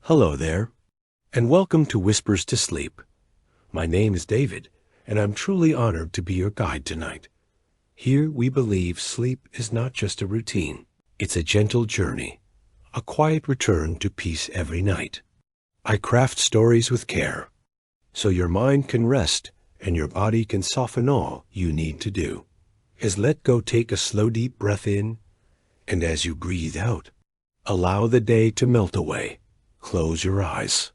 Hello there, and welcome to Whispers to Sleep. My name is David, and I'm truly honored to be your guide tonight. Here we believe sleep is not just a routine. It's a gentle journey, a quiet return to peace every night. I craft stories with care, so your mind can rest and your body can soften all you need to do. Let go, take a slow deep breath in, and as you breathe out, allow the day to melt away. Close your eyes.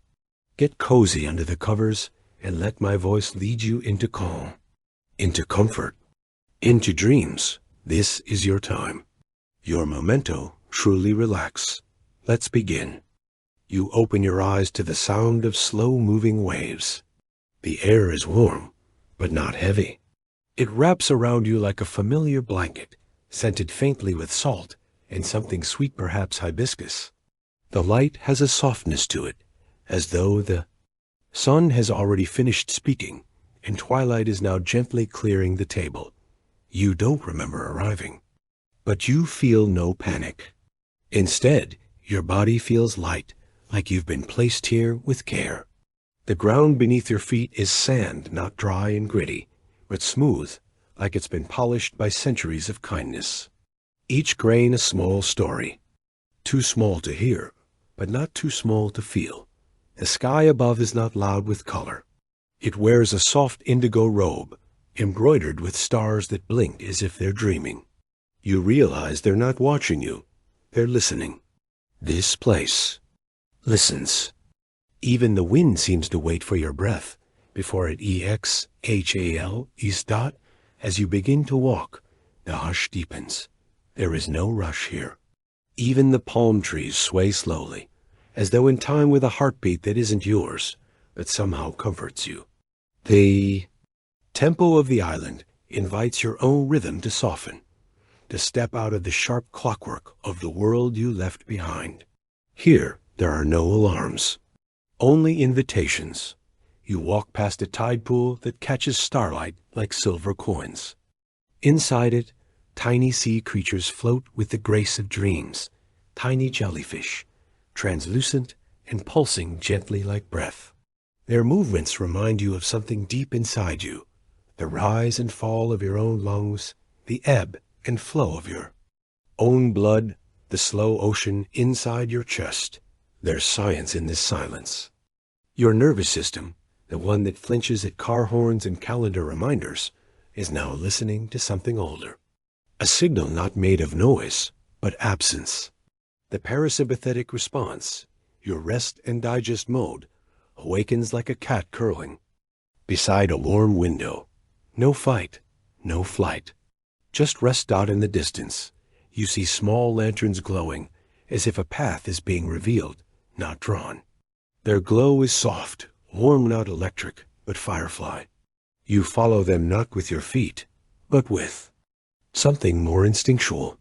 Get cozy under the covers and let my voice lead you into calm, into comfort, into dreams. This is your time. Your memento. Truly relax. Let's begin. You open your eyes to the sound of slow-moving waves. The air is warm, but not heavy. It wraps around you like a familiar blanket, scented faintly with salt and something sweet, perhaps hibiscus. The light has a softness to it, as though the sun has already finished speaking, and twilight is now gently clearing the table. You don't remember arriving, but you feel no panic. Instead, your body feels light, like you've been placed here with care. The ground beneath your feet is sand, not dry and gritty, but smooth, like it's been polished by centuries of kindness. Each grain a small story, too small to hear, but not too small to feel. The sky above is not loud with color. It wears a soft indigo robe, embroidered with stars that blink as if they're dreaming. You realize they're not watching you, they're listening. This place listens. Even the wind seems to wait for your breath before it exhales. As you begin to walk, the hush deepens. There is no rush here. Even the palm trees sway slowly, as though in time with a heartbeat that isn't yours, but somehow comforts you. The tempo of the island invites your own rhythm to soften, to step out of the sharp clockwork of the world you left behind. Here, there are no alarms, only invitations. You walk past a tide pool that catches starlight like silver coins. Inside it, tiny sea creatures float with the grace of dreams, tiny jellyfish, translucent and pulsing gently like breath. Their movements remind you of something deep inside you, the rise and fall of your own lungs, the ebb and flow of your own blood, the slow ocean inside your chest. There's science in this silence. Your nervous system, the one that flinches at car horns and calendar reminders, is now listening to something older. A signal not made of noise, but absence. The parasympathetic response, your rest and digest mode, awakens like a cat curling beside a warm window. No fight, no flight. Just rest out in the distance. You see small lanterns glowing, as if a path is being revealed, not drawn. Their glow is soft, warm, not electric, but firefly. You follow them not with your feet, but with something more instinctual.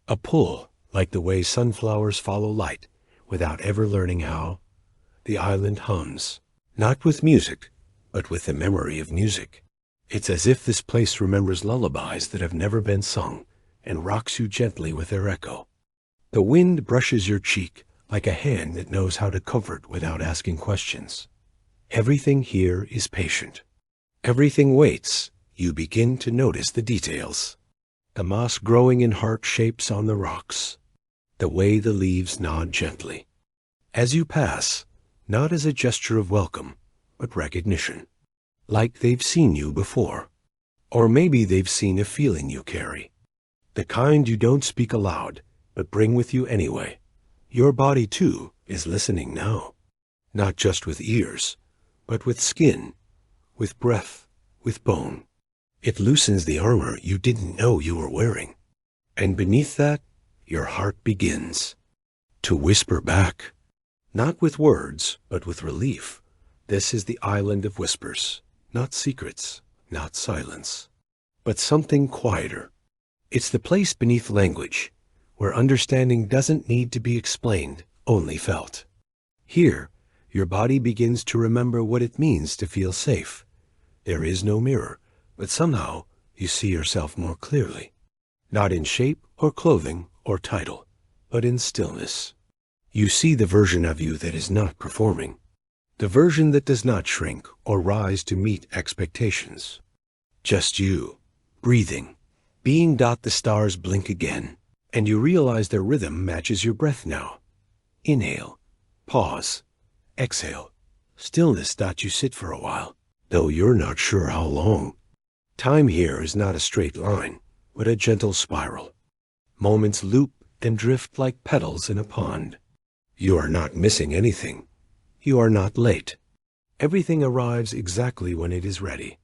A pull, like the way sunflowers follow light, without ever learning how. The island hums, not with music, but with the memory of music. It's as if this place remembers lullabies that have never been sung, and rocks you gently with their echo. The wind brushes your cheek like a hand that knows how to comfort without asking questions. Everything here is patient. Everything waits. You begin to notice the details. The moss growing in heart shapes on the rocks. The way the leaves nod gently as you pass, not as a gesture of welcome, but recognition. Like they've seen you before. Or maybe they've seen a feeling you carry. The kind you don't speak aloud, but bring with you anyway. Your body, too, is listening now. Not just with ears, but with skin, with breath, with bone. It loosens the armor you didn't know you were wearing. And beneath that, your heart begins to whisper back. Not with words, but with relief. This is the island of whispers. Not secrets, not silence, but something quieter. It's the place beneath language, where understanding doesn't need to be explained, only felt. Here, your body begins to remember what it means to feel safe. There is no mirror, but somehow you see yourself more clearly. Not in shape or clothing or title, but in stillness. You see the version of you that is not performing, the version that does not shrink or rise to meet expectations. Just you, breathing, being. The stars blink again, and you realize their rhythm matches your breath now. Inhale, pause, exhale, stillness. You sit for a while, though you're not sure how long. Time here is not a straight line, but a gentle spiral. Moments loop, then drift like petals in a pond. You are not missing anything. You are not late. Everything arrives exactly when it is ready.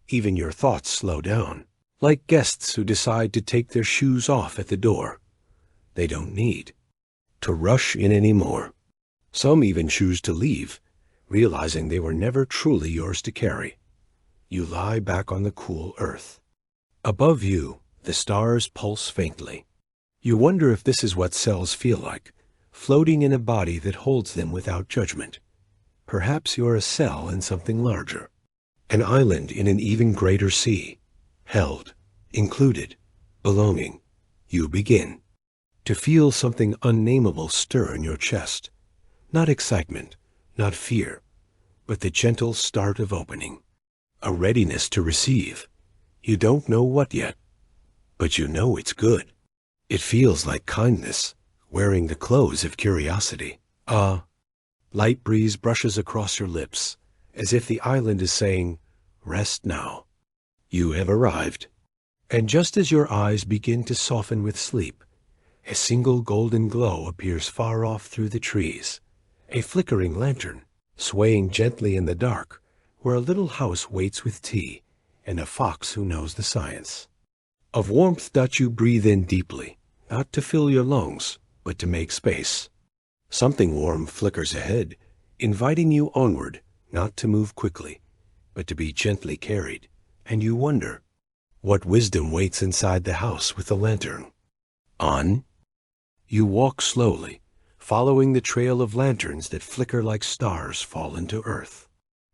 Even your thoughts slow down, like guests who decide to take their shoes off at the door. They don't need to rush in anymore. Some even choose to leave, realizing they were never truly yours to carry. You lie back on the cool earth. Above you, the stars pulse faintly. You wonder if this is what cells feel like, floating in a body that holds them without judgment. Perhaps you're a cell in something larger, an island in an even greater sea, held, included, belonging. You begin to feel something unnameable stir in your chest. Not excitement, not fear, but the gentle start of opening. A readiness to receive. You don't know what yet, but you know it's good. It feels like kindness, wearing the clothes of curiosity. Light breeze brushes across your lips, as if the island is saying, rest now. You have arrived. And just as your eyes begin to soften with sleep, a single golden glow appears far off through the trees, a flickering lantern, swaying gently in the dark, where a little house waits with tea, and a fox who knows the science. Of warmth. You breathe in deeply, not to fill your lungs, but to make space. Something warm flickers ahead, inviting you onward, not to move quickly, but to be gently carried, and you wonder, what wisdom waits inside the house with the lantern? On. You walk slowly, following the trail of lanterns that flicker like stars fall into earth.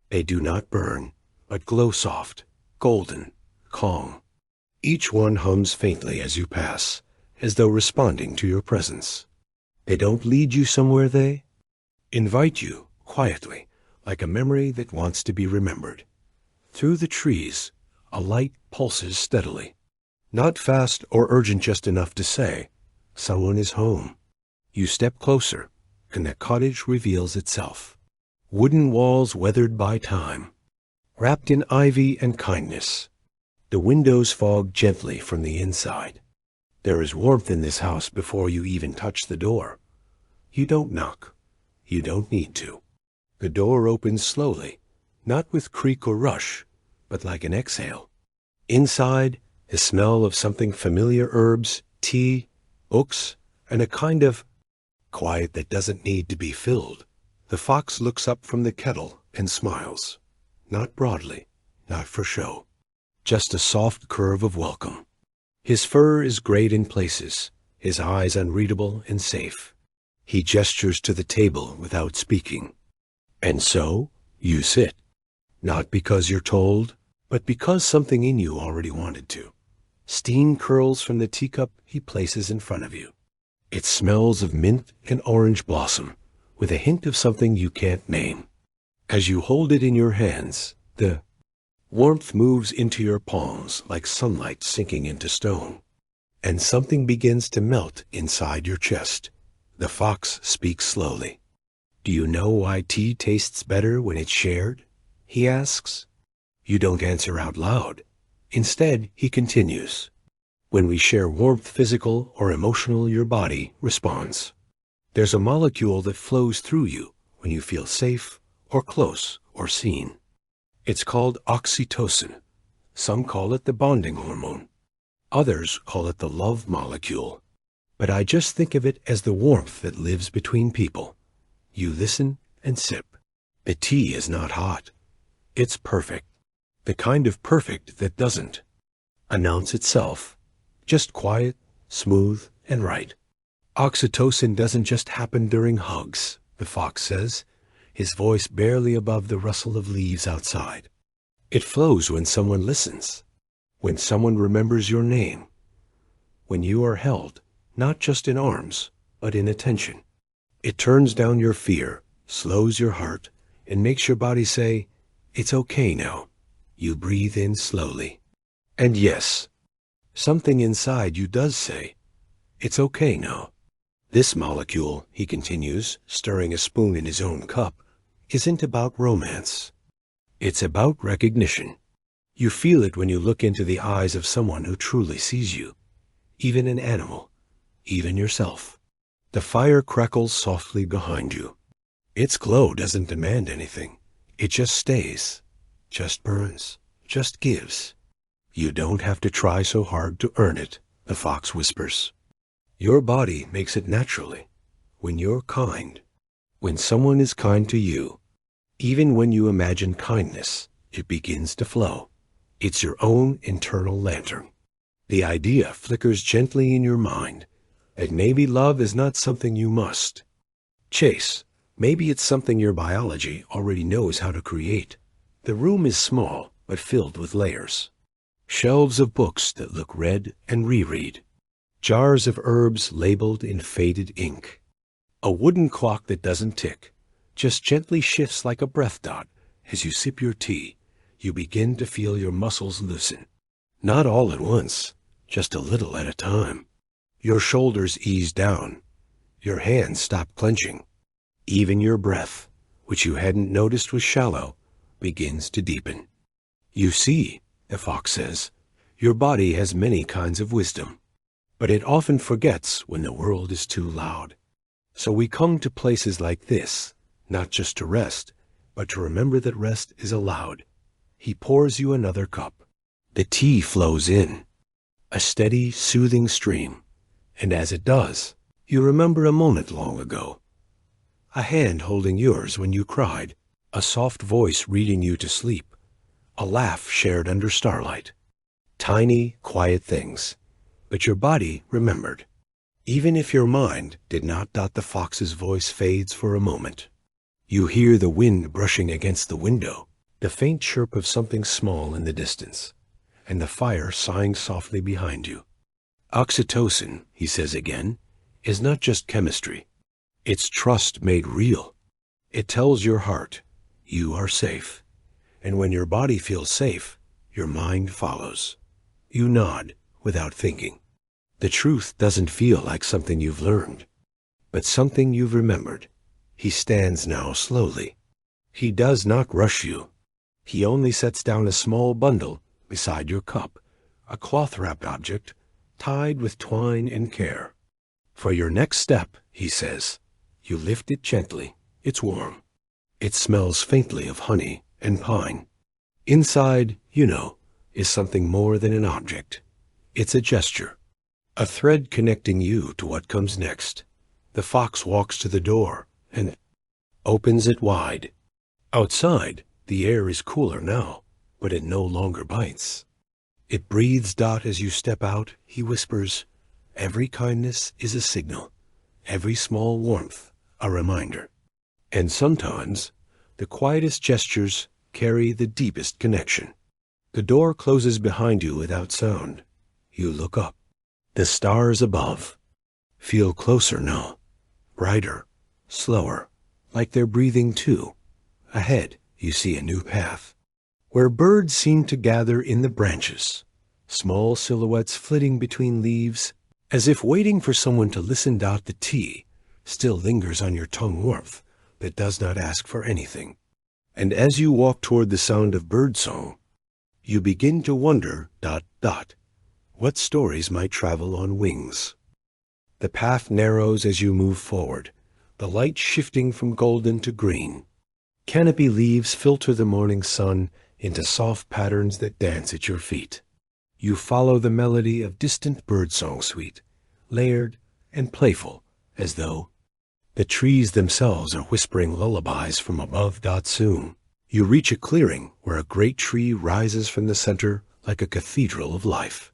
They do not burn, but glow soft, golden, calm. Each one hums faintly as you pass, as though responding to your presence. They don't lead you somewhere, they invite you quietly, like a memory that wants to be remembered. Through the trees, a light pulses steadily. Not fast or urgent, just enough to say, someone is home. You step closer, and the cottage reveals itself. Wooden walls weathered by time, wrapped in ivy and kindness. The windows fog gently from the inside. There is warmth in this house before you even touch the door. You don't knock. You don't need to. The door opens slowly, not with creak or rush, but like an exhale. Inside, the smell of something familiar: herbs, tea, books, and a kind of quiet that doesn't need to be filled. The fox looks up from the kettle and smiles. Not broadly, not for show. Just a soft curve of welcome. His fur is grayed in places, his eyes unreadable and safe. He gestures to the table without speaking. And so, you sit. Not because you're told, but because something in you already wanted to. Steam curls from the teacup he places in front of you. It smells of mint and orange blossom, with a hint of something you can't name. As you hold it in your hands, the warmth moves into your palms like sunlight sinking into stone, and something begins to melt inside your chest. The fox speaks slowly. Do you know why tea tastes better when it's shared? He asks. You don't answer out loud. Instead, he continues. When we share warmth, physical or emotional, your body responds. There's a molecule that flows through you when you feel safe or close or seen. It's called oxytocin. Some call it the bonding hormone. Others call it the love molecule. But I just think of it as the warmth that lives between people. You listen and sip. The tea is not hot. It's perfect. The kind of perfect that doesn't announce itself. Just quiet, smooth, and right. Oxytocin doesn't just happen during hugs, the fox says, his voice barely above the rustle of leaves outside. It flows when someone listens, when someone remembers your name, when you are held, not just in arms, but in attention. It turns down your fear, slows your heart, and makes your body say, "It's okay now." You breathe in slowly. And yes, something inside you does say, "It's okay now." This molecule, he continues, stirring a spoon in his own cup, isn't about romance. It's about recognition. You feel it when you look into the eyes of someone who truly sees you, even an animal, even yourself. The fire crackles softly behind you. Its glow doesn't demand anything. It just stays, just burns, just gives. You don't have to try so hard to earn it, the fox whispers. Your body makes it naturally. When you're kind, when someone is kind to you, even when you imagine kindness, it begins to flow. It's your own internal lantern. The idea flickers gently in your mind that maybe love is not something you must chase. Maybe it's something your biology already knows how to create. The room is small, but filled with layers. Shelves of books that look read and reread. Jars of herbs labeled in faded ink. A wooden clock that doesn't tick, just gently shifts like a breath dot. As you sip your tea, you begin to feel your muscles loosen. Not all at once, just a little at a time. Your shoulders ease down. Your hands stop clenching. Even your breath, which you hadn't noticed was shallow, begins to deepen. You see, the fox says, your body has many kinds of wisdom, but it often forgets when the world is too loud. So we come to places like this, not just to rest, but to remember that rest is allowed. He pours you another cup. The tea flows in, a steady, soothing stream, and as it does, you remember a moment long ago. A hand holding yours when you cried, a soft voice reading you to sleep, a laugh shared under starlight. Tiny, quiet things, but your body remembered. Even if your mind did not. The fox's voice fades for a moment. You hear the wind brushing against the window, the faint chirp of something small in the distance, and the fire sighing softly behind you. Oxytocin, he says again, is not just chemistry. It's trust made real. It tells your heart, you are safe. And when your body feels safe, your mind follows. You nod without thinking. The truth doesn't feel like something you've learned, but something you've remembered. He stands now slowly. He does not rush you. He only sets down a small bundle beside your cup, a cloth-wrapped object tied with twine and care. For your next step, he says, you lift it gently. It's warm. It smells faintly of honey and pine. Inside, is something more than an object. It's a gesture, a thread connecting you to what comes next. The fox walks to the door and opens it wide. Outside, the air is cooler now, but it no longer bites. It breathes. As you step out, he whispers, every kindness is a signal, every small warmth a reminder. And sometimes, the quietest gestures carry the deepest connection. The door closes behind you without sound. You look up. The stars above feel closer now, brighter, slower, like they're breathing too. Ahead, you see a new path, where birds seem to gather in the branches, small silhouettes flitting between leaves, as if waiting for someone to listen. The tea still lingers on your tongue warmth that does not ask for anything. And as you walk toward the sound of birdsong, you begin to wonder, what stories might travel on wings. The path narrows as you move forward, the light shifting from golden to green. Canopy leaves filter the morning sun into soft patterns that dance at your feet. You follow the melody of distant birdsong, sweet, layered, and playful, as though the trees themselves are whispering lullabies from above. Soon, you reach a clearing where a great tree rises from the center like a cathedral of life.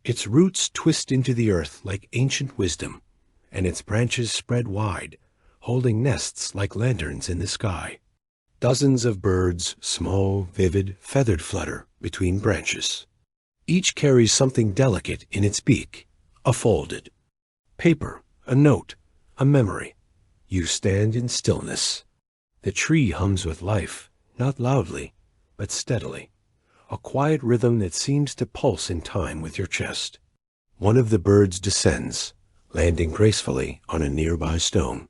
Its roots twist into the earth like ancient wisdom, and its branches spread wide, holding nests like lanterns in the sky. Dozens of birds, small, vivid, feathered, flutter between branches. Each carries something delicate in its beak, a folded paper, a note, a memory. You stand in stillness. The tree hums with life, not loudly, but steadily. A quiet rhythm that seems to pulse in time with your chest. One of the birds descends, landing gracefully on a nearby stone.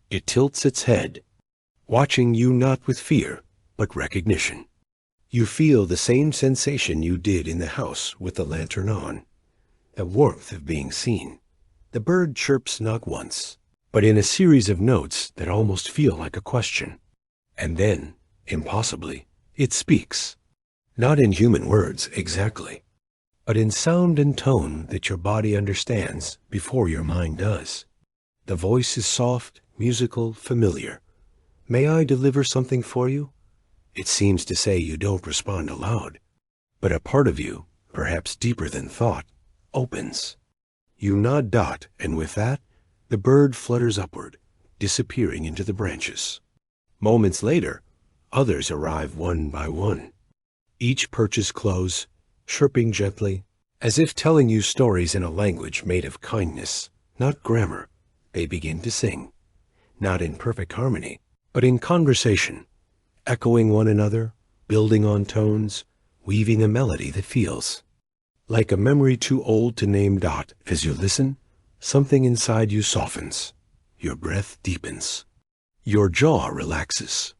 It tilts its head, watching you not with fear, but recognition. You feel the same sensation you did in the house with the lantern on. The warmth of being seen. The bird chirps not once, but in a series of notes that almost feel like a question. And then, impossibly, it speaks. Not in human words exactly, but in sound and tone that your body understands before your mind does. The voice is soft, musical, familiar. May I deliver something for you? It seems to say you don't respond aloud, but a part of you, perhaps deeper than thought, opens. You nod Dot, and with that, the bird flutters upward, disappearing into the branches. Moments later, others arrive one by one. Each perches close, chirping gently, as if telling you stories in a language made of kindness, not grammar. They begin to sing, not in perfect harmony, but in conversation, echoing one another, building on tones, weaving a melody that feels like a memory too old to name. Dot, as you listen, something inside you softens. Your breath deepens. Your jaw relaxes.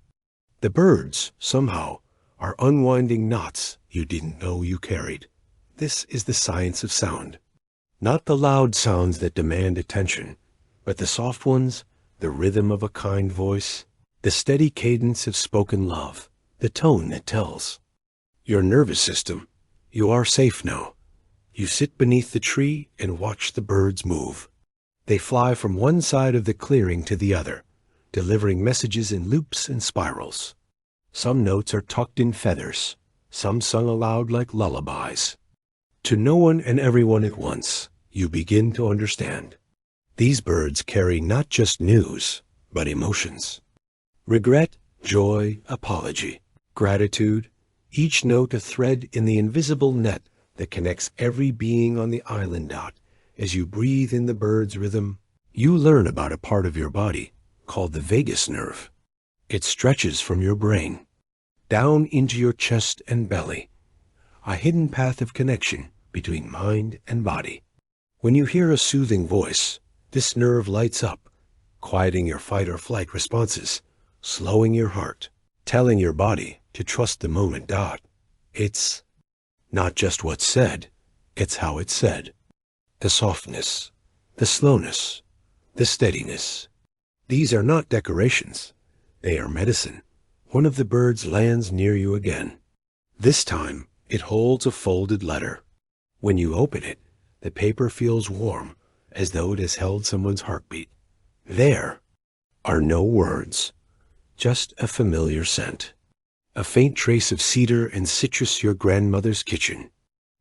The birds, somehow, are unwinding knots you didn't know you carried. This is the science of sound. Not the loud sounds that demand attention, but the soft ones, the rhythm of a kind voice, the steady cadence of spoken love, the tone that tells. Your nervous system, you are safe now. You sit beneath the tree and watch the birds move. They fly from one side of the clearing to the other, delivering messages in loops and spirals. Some notes are tucked in feathers, some sung aloud like lullabies. To no one and everyone at once, you begin to understand. These birds carry not just news, but emotions. Regret, joy, apology, gratitude, each note a thread in the invisible net that connects every being on the island. Dot, as you breathe in the bird's rhythm, you learn about a part of your body called the vagus nerve. It stretches from your brain, down into your chest and belly, a hidden path of connection between mind and body. When you hear a soothing voice, this nerve lights up, quieting your fight or flight responses, slowing your heart, telling your body to trust the moment. Dot, it's not just what's said, it's how it's said. The softness, the slowness, the steadiness. These are not decorations. They are medicine. One of the birds lands near you again. This time, it holds a folded letter. When you open it, the paper feels warm, as though it has held someone's heartbeat. There are no words, just a familiar scent. A faint trace of cedar and citrus, your grandmother's kitchen.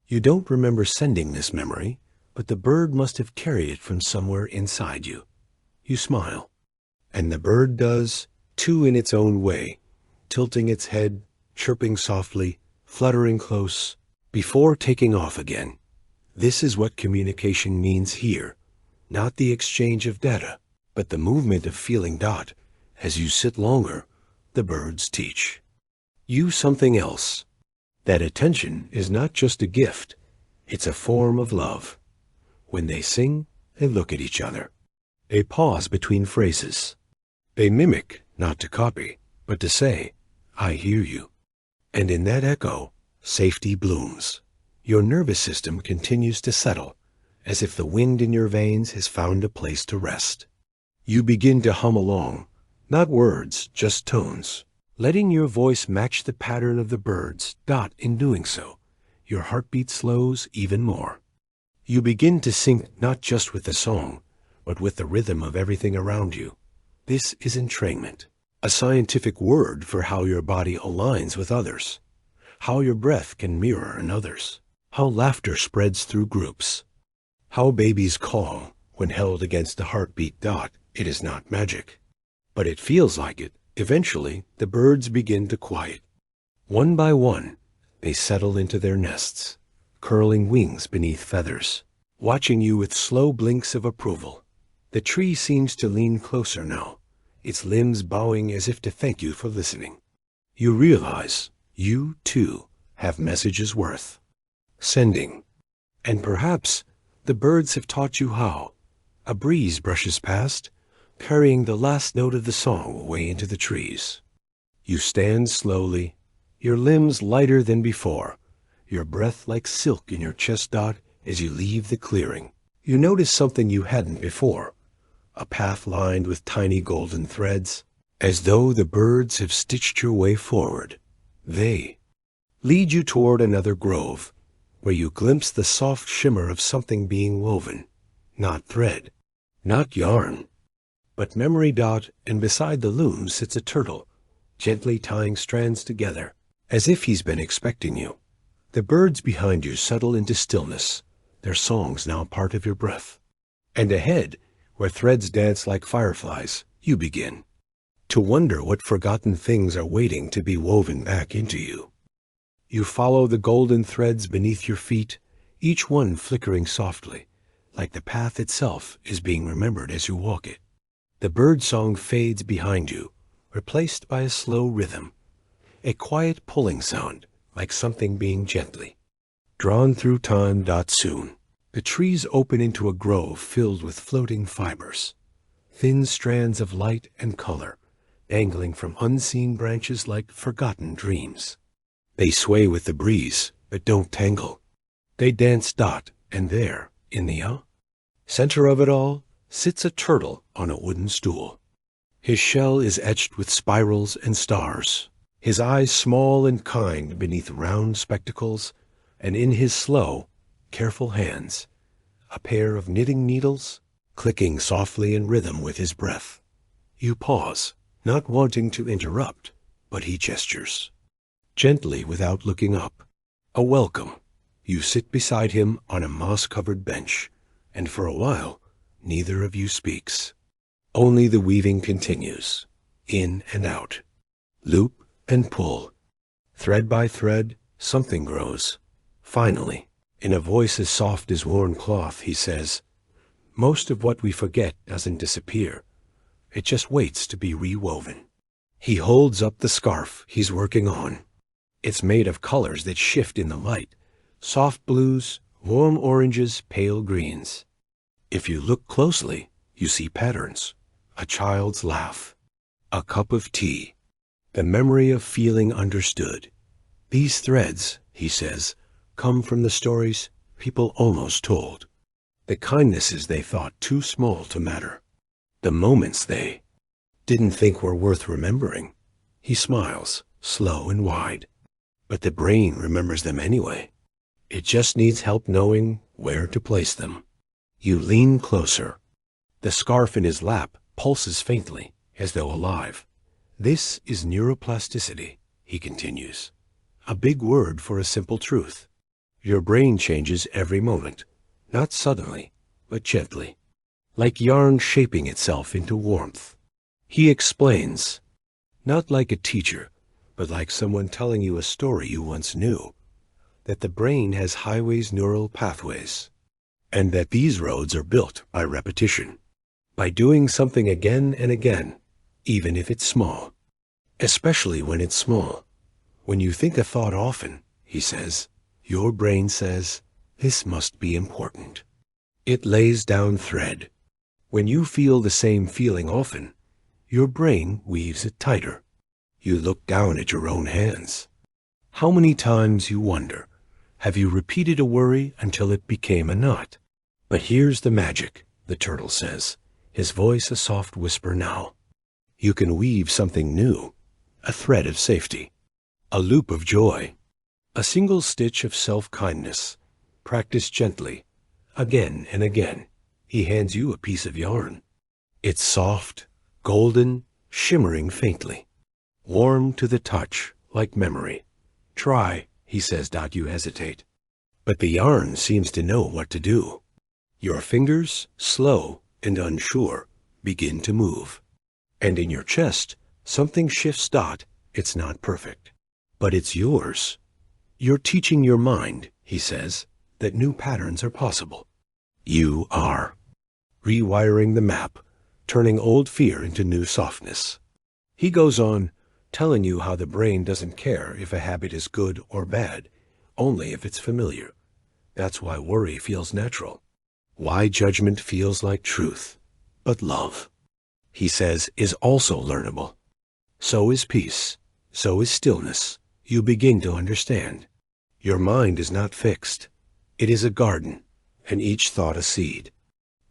You don't remember sending this memory, but the bird must have carried it from somewhere inside you. You smile, and the bird does, too, in its own way, tilting its head, chirping softly, fluttering close, before taking off again. This is what communication means here, not the exchange of data, but the movement of feeling. Dot, as you sit longer, the birds teach you something else. That attention is not just a gift, it's a form of love. When they sing, they look at each other. They pause between phrases. They mimic, not to copy, but to say, I hear you. And in that echo, safety blooms. Your nervous system continues to settle, as if the wind in your veins has found a place to rest. You begin to hum along, not words, just tones, letting your voice match the pattern of the birds. Dot, in doing so, your heartbeat slows even more. You begin to sync not just with the song, but with the rhythm of everything around you. This is entrainment, a scientific word for how your body aligns with others, how your breath can mirror another's, how laughter spreads through groups, how babies call when held against a heartbeat. Dot, it is not magic, but it feels like it. Eventually, the birds begin to quiet. One by one, they settle into their nests, curling wings beneath feathers, watching you with slow blinks of approval. The tree seems to lean closer now, its limbs bowing as if to thank you for listening. You realize you, too, have messages worth sending. And perhaps the birds have taught you how. A breeze brushes past, carrying the last note of the song away into the trees. You stand slowly, your limbs lighter than before, your breath like silk in your chest dot as you leave the clearing. You notice something you hadn't before, a path lined with tiny golden threads, as though the birds have stitched your way forward. They lead you toward another grove, where you glimpse the soft shimmer of something being woven, not thread, not yarn, but memory dot, and beside the loom sits a turtle, gently tying strands together, as if he's been expecting you. The birds behind you settle into stillness, their songs now part of your breath. And ahead, where threads dance like fireflies, you begin to wonder what forgotten things are waiting to be woven back into you. You follow the golden threads beneath your feet, each one flickering softly, like the path itself is being remembered as you walk it. The bird song fades behind you, replaced by a slow rhythm, a quiet pulling sound, like something being gently drawn through time. Soon, the trees open into a grove filled with floating fibers, thin strands of light and color, dangling from unseen branches like forgotten dreams. They sway with the breeze, but don't tangle. They dance. And there, in the center of it all, sits a turtle on a wooden stool. His shell is etched with spirals and stars, his eyes small and kind beneath round spectacles, and in his slow, careful hands, a pair of knitting needles, clicking softly in rhythm with his breath. You pause, not wanting to interrupt, but he gestures, gently without looking up. A welcome. You sit beside him on a moss-covered bench, and for a while, neither of you speaks. Only the weaving continues, in and out, loop and pull. Thread by thread, something grows. Finally, in a voice as soft as worn cloth, he says, "Most of what we forget doesn't disappear. It just waits to be rewoven." He holds up the scarf he's working on. It's made of colors that shift in the light, soft blues, warm oranges, pale greens. If you look closely, you see patterns, a child's laugh, a cup of tea, the memory of feeling understood. These threads, he says, come from the stories people almost told, the kindnesses they thought too small to matter, the moments they didn't think were worth remembering. He smiles, slow and wide, but the brain remembers them anyway. It just needs help knowing where to place them. You lean closer. The scarf in his lap pulses faintly, as though alive. This is neuroplasticity, he continues. A big word for a simple truth. Your brain changes every moment, not suddenly, but gently, like yarn shaping itself into warmth. He explains, not like a teacher, but like someone telling you a story you once knew, that the brain has highways, neural pathways, and that these roads are built by repetition, by doing something again and again, even if it's small, especially when it's small. When you think a thought often, he says, your brain says, this must be important. It lays down thread. When you feel the same feeling often, your brain weaves it tighter. You look down at your own hands. How many times, you wonder, have you repeated a worry until it became a knot? But here's the magic, the turtle says, his voice a soft whisper now. You can weave something new, a thread of safety, a loop of joy, a single stitch of self-kindness. Practice gently, again and again. He hands you a piece of yarn. It's soft, golden, shimmering faintly, warm to the touch, like memory. Try, he says. You hesitate. But the yarn seems to know what to do. Your fingers, slow and unsure, begin to move. And in your chest, something shifts. It's not perfect, but it's yours. You're teaching your mind, he says, that new patterns are possible. You are rewiring the map, turning old fear into new softness. He goes on, telling you how the brain doesn't care if a habit is good or bad, only if it's familiar. That's why worry feels natural. Why judgment feels like truth. But love, he says, is also learnable. So is peace. So is stillness. You begin to understand. Your mind is not fixed. It is a garden, and each thought a seed.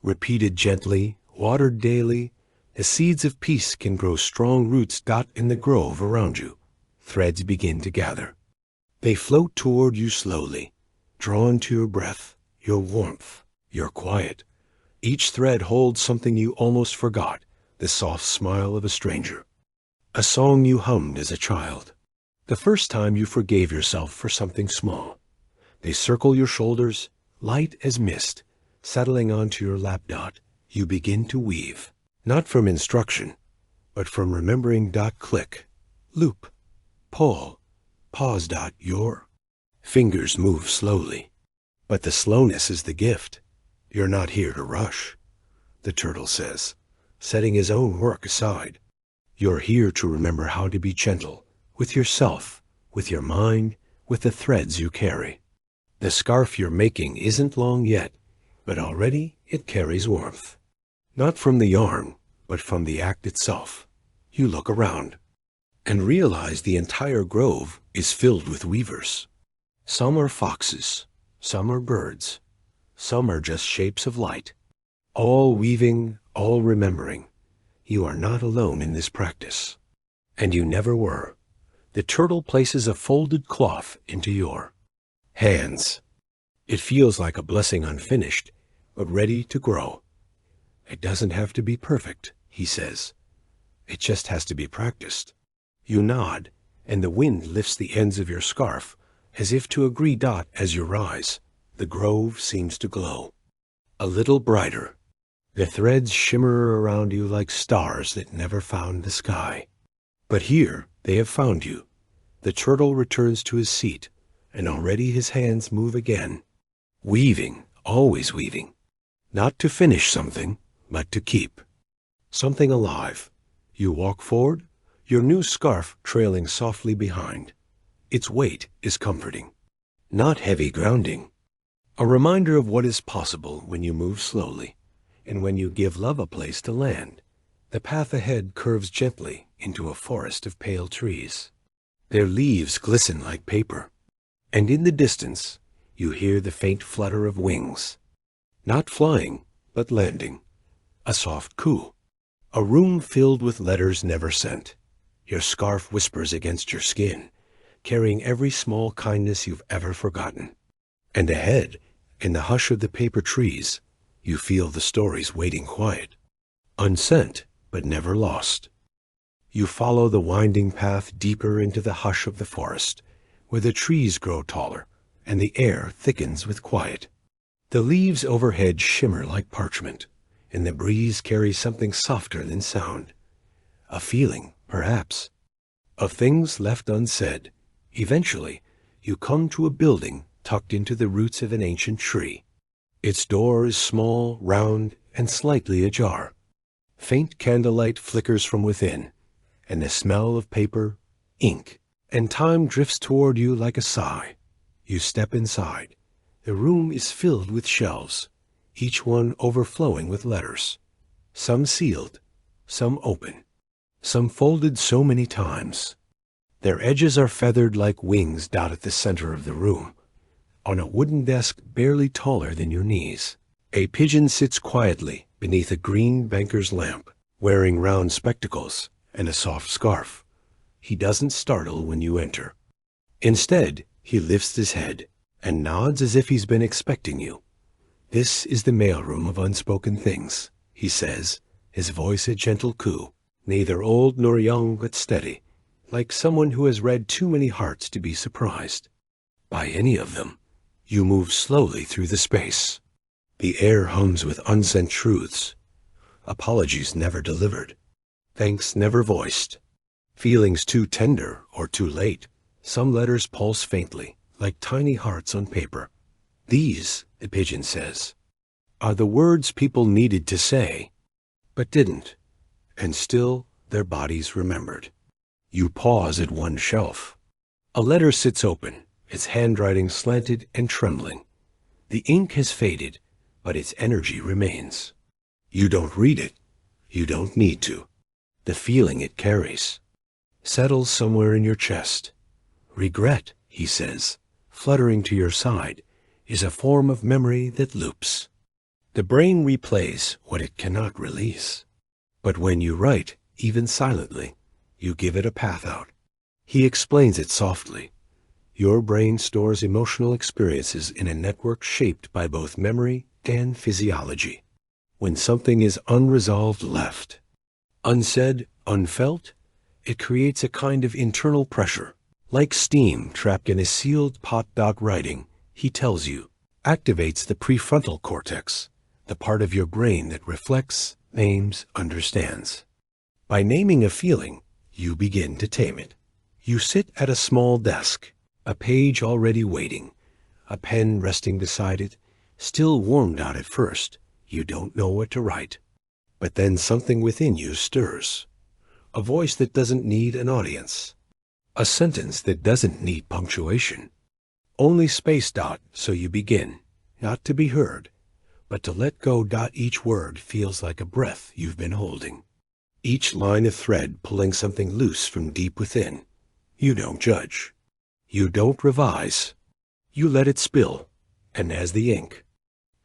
Repeated gently, watered daily, the seeds of peace can grow strong roots in the grove around you. Threads begin to gather. They float toward you slowly, drawn to your breath, your warmth, your quiet. Each thread holds something you almost forgot, the soft smile of a stranger. A song you hummed as a child. The first time you forgave yourself for something small. They circle your shoulders, light as mist, settling onto your lap dot. You begin to weave, not from instruction, but from remembering. Click, loop, pull, pause. Your fingers move slowly, but the slowness is the gift. You're not here to rush, the turtle says, setting his own work aside. You're here to remember how to be gentle with yourself, with your mind, with the threads you carry. The scarf you're making isn't long yet, but already it carries warmth. Not from the yarn, but from the act itself. You look around and realize the entire grove is filled with weavers. Some are foxes, some are birds, some are just shapes of light. All weaving, all remembering. You are not alone in this practice. And you never were. The turtle places a folded cloth into your hands. It feels like a blessing unfinished, but ready to grow. It doesn't have to be perfect, he says. It just has to be practiced. You nod, and the wind lifts the ends of your scarf, as if to agree. As you rise, the grove seems to glow. A little brighter. The threads shimmer around you like stars that never found the sky. But here they have found you. The turtle returns to his seat, and already his hands move again. Weaving, always weaving. Not to finish something, but to keep something alive. You walk forward, your new scarf trailing softly behind. Its weight is comforting, not heavy grounding. A reminder of what is possible when you move slowly, and when you give love a place to land. The path ahead curves gently into a forest of pale trees. Their leaves glisten like paper, and in the distance you hear the faint flutter of wings. Not flying, but landing. A soft coo. A room filled with letters never sent. Your scarf whispers against your skin, carrying every small kindness you've ever forgotten. And ahead, in the hush of the paper trees, you feel the stories waiting quiet, unsent but never lost. You follow the winding path deeper into the hush of the forest, where the trees grow taller and the air thickens with quiet. The leaves overhead shimmer like parchment, and the breeze carries something softer than sound. A feeling, perhaps, of things left unsaid. Eventually, you come to a building tucked into the roots of an ancient tree. Its door is small, round, and slightly ajar. Faint candlelight flickers from within, and the smell of paper, ink, and time drifts toward you like a sigh. You step inside. The room is filled with shelves, each one overflowing with letters. Some sealed, some open, some folded so many times. Their edges are feathered like wings. At the center of the room, on a wooden desk barely taller than your knees, a pigeon sits quietly beneath a green banker's lamp, wearing round spectacles and a soft scarf. He doesn't startle when you enter. Instead, he lifts his head and nods as if he's been expecting you. This is the mailroom of unspoken things, he says, his voice a gentle coo, neither old nor young but steady, like someone who has read too many hearts to be surprised by any of them. You move slowly through the space. The air hums with unsent truths, apologies never delivered, thanks never voiced, feelings too tender or too late. Some letters pulse faintly, like tiny hearts on paper. These, the pigeon says, are the words people needed to say. but didn't, and still their bodies remembered. You pause at one shelf. A letter sits open, its handwriting slanted and trembling. The ink has faded, but its energy remains. You don't read it. You don't need to. The feeling it carries settles somewhere in your chest. Regret, he says, fluttering to your side, is a form of memory that loops. The brain replays what it cannot release. But when you write, even silently, you give it a path out. He explains it softly. Your brain stores emotional experiences in a network shaped by both memory and physiology. When something is unresolved left, unsaid, unfelt, it creates a kind of internal pressure. Like steam trapped in a sealed pot. Writing, he tells you, activates the prefrontal cortex, the part of your brain that reflects, names, understands. By naming a feeling, you begin to tame it. You sit at a small desk, a page already waiting, a pen resting beside it, still warmed out at first. You don't know what to write. But then something within you stirs. A voice that doesn't need an audience. A sentence that doesn't need punctuation. Only space. So you begin, not to be heard, but to let go. Each word feels like a breath you've been holding. Each line a thread pulling something loose from deep within. You don't judge. You don't revise. You let it spill, and as the ink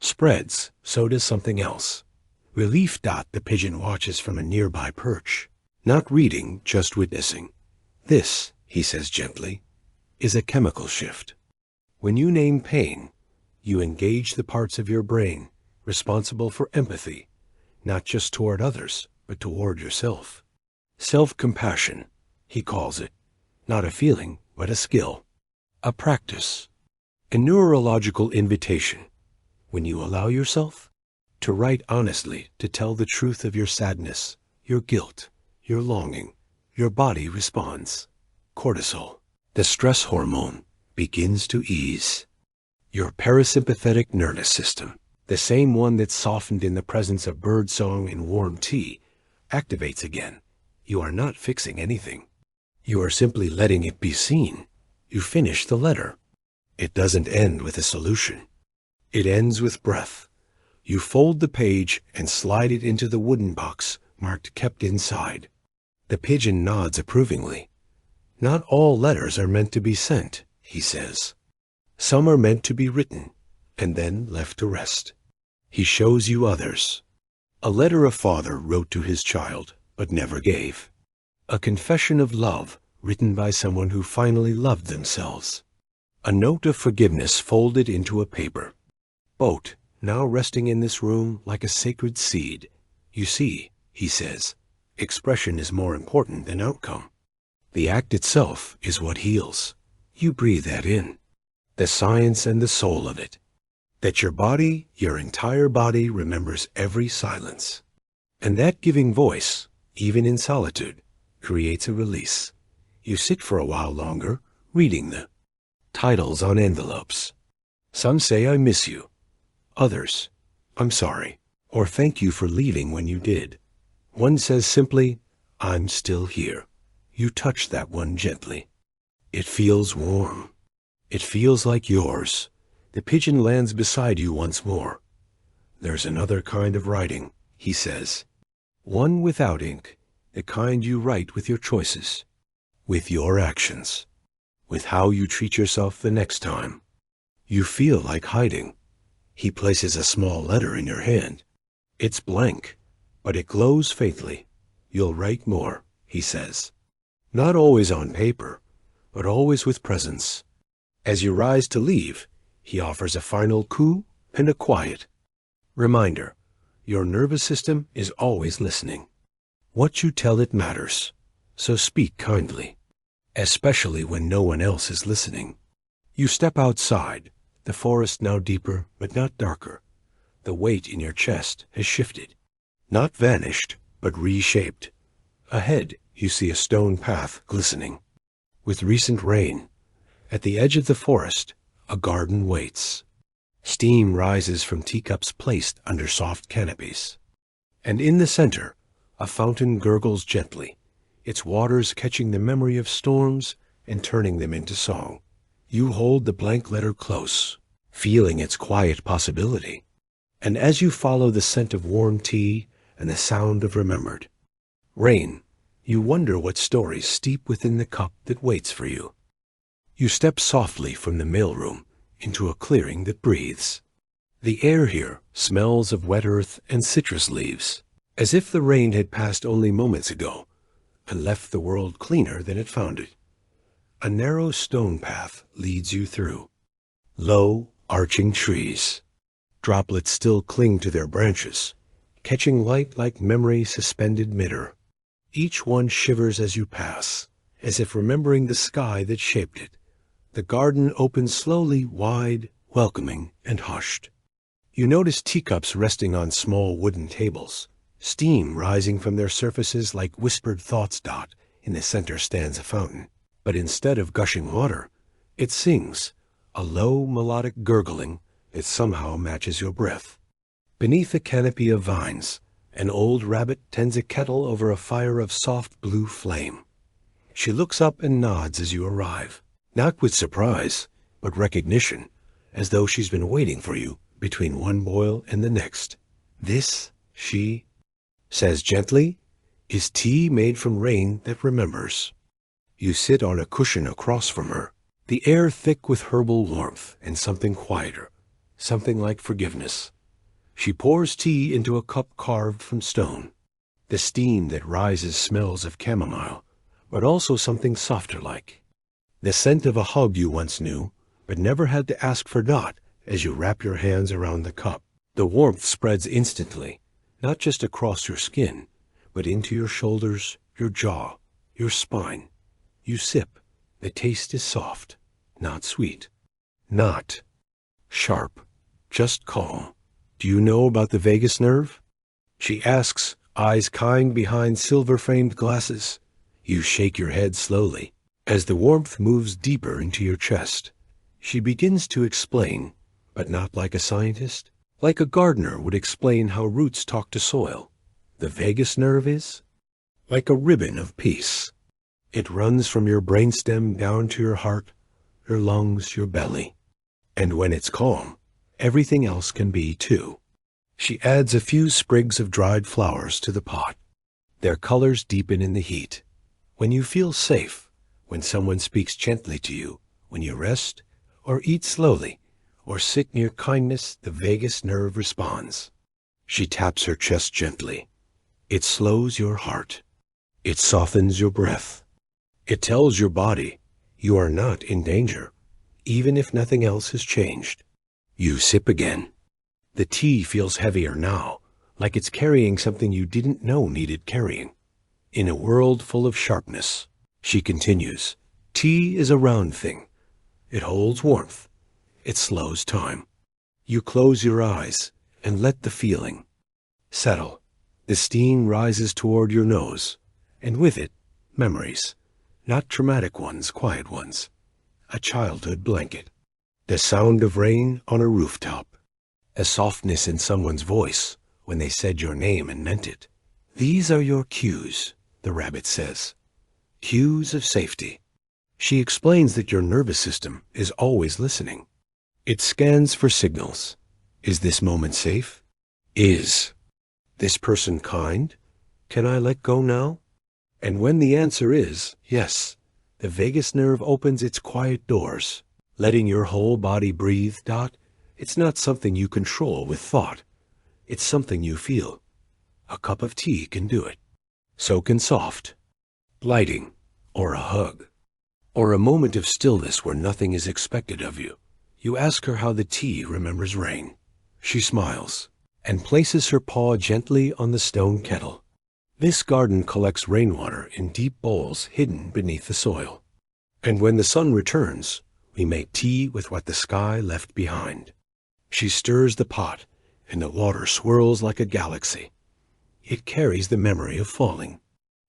spreads, so does something else. Relief. The pigeon watches from a nearby perch, not reading, just witnessing. This, he says gently, is a chemical shift. When you name pain, you engage the parts of your brain responsible for empathy, not just toward others, but toward yourself. Self-compassion, he calls it, not a feeling, but a skill, a practice, a neurological invitation. When you allow yourself to write honestly, to tell the truth of your sadness, your guilt, your longing, your body responds. Cortisol, the stress hormone, begins to ease. Your parasympathetic nervous system, the same one that's softened in the presence of birdsong and warm tea, activates again. You are not fixing anything. You are simply letting it be seen. You finish the letter. It doesn't end with a solution. It ends with breath. You fold the page and slide it into the wooden box marked kept inside. The pigeon nods approvingly. Not all letters are meant to be sent, he says. Some are meant to be written and then left to rest. He shows you others. A letter a father wrote to his child but never gave. A confession of love written by someone who finally loved themselves. A note of forgiveness folded into a paper. Both, now resting in this room like a sacred seed. You see, he says, expression is more important than outcome. The act itself is what heals. You breathe that in. The science and the soul of it. That your body, your entire body, remembers every silence. And that giving voice, even in solitude, creates a release. You sit for a while longer, reading the titles on envelopes. Some say, I miss you. Others, I'm sorry, or thank you for leaving when you did. One says simply, I'm still here. You touch that one gently. It feels warm. It feels like yours. The pigeon lands beside you once more. There's another kind of writing, he says. One without ink, the kind you write with your choices, with your actions, with how you treat yourself the next time. You feel like hiding. He places a small letter in your hand. It's blank, but it glows faintly. You'll write more, he says. Not always on paper, but always with presence. As you rise to leave, he offers a final coo and a quiet reminder. Your nervous system is always listening. What you tell it matters, so speak kindly, especially when no one else is listening. You step outside, the forest now deeper but not darker. The weight in your chest has shifted, not vanished, but reshaped. Ahead, you see a stone path glistening. With recent rain, at the edge of the forest, a garden waits. Steam rises from teacups placed under soft canopies. And in the center, a fountain gurgles gently, its waters catching the memory of storms and turning them into song. You hold the blank letter close, feeling its quiet possibility. And as you follow the scent of warm tea and the sound of remembered rain, you wonder what stories steep within the cup that waits for you. You step softly from the mailroom into a clearing that breathes. The air here smells of wet earth and citrus leaves, as if the rain had passed only moments ago and left the world cleaner than it found it. A narrow stone path leads you through. Low, arching trees. Droplets still cling to their branches, catching light like memory suspended midair. Each one shivers as you pass, as if remembering the sky that shaped it. The garden opens slowly wide, welcoming, and hushed. You notice teacups resting on small wooden tables, steam rising from their surfaces like whispered thoughts. In the center stands a fountain, but instead of gushing water, it sings, a low melodic gurgling that somehow matches your breath. Beneath a canopy of vines, an old rabbit tends a kettle over a fire of soft blue flame. She looks up and nods as you arrive, not with surprise, but recognition, as though she's been waiting for you between one boil and the next. This, she says gently, is tea made from rain that remembers. You sit on a cushion across from her, the air thick with herbal warmth and something quieter, something like forgiveness. She pours tea into a cup carved from stone. The steam that rises smells of chamomile, but also something softer like the scent of a hug you once knew, but never had to ask for. As you wrap your hands around the cup, the warmth spreads instantly, not just across your skin, but into your shoulders, your jaw, your spine. You sip. The taste is soft, not sweet, not sharp, just calm. Do you know about the vagus nerve? She asks, eyes kind behind silver-framed glasses. You shake your head slowly. As the warmth moves deeper into your chest, she begins to explain, but not like a scientist, like a gardener would explain how roots talk to soil. The vagus nerve is like a ribbon of peace. It runs from your brainstem down to your heart, your lungs, your belly. And when it's calm, everything else can be too. She adds a few sprigs of dried flowers to the pot. Their colors deepen in the heat. When you feel safe, when someone speaks gently to you, when you rest, or eat slowly, or sit near kindness, the vagus nerve responds. She taps her chest gently. It slows your heart. It softens your breath. It tells your body you are not in danger, even if nothing else has changed. You sip again. The tea feels heavier now, like it's carrying something you didn't know needed carrying. In a world full of sharpness, she continues, tea is a round thing. It holds warmth. It slows time. You close your eyes and let the feeling settle. The steam rises toward your nose, and with it, memories. Not traumatic ones, quiet ones. A childhood blanket. The sound of rain on a rooftop. A softness in someone's voice when they said your name and meant it. These are your cues, the rabbit says. Cues of safety. She explains that your nervous system is always listening. It scans for signals. Is this moment safe? Is this person kind? Can I let go now? And when the answer is yes, the vagus nerve opens its quiet doors, letting your whole body breathe. It's not something you control with thought. It's something you feel. A cup of tea can do it. So can soft lighting, or a hug, or a moment of stillness where nothing is expected of you. You ask her how the tea remembers rain. She smiles and places her paw gently on the stone kettle. This garden collects rainwater in deep bowls hidden beneath the soil. And when the sun returns, we make tea with what the sky left behind. She stirs the pot, and the water swirls like a galaxy. It carries the memory of falling.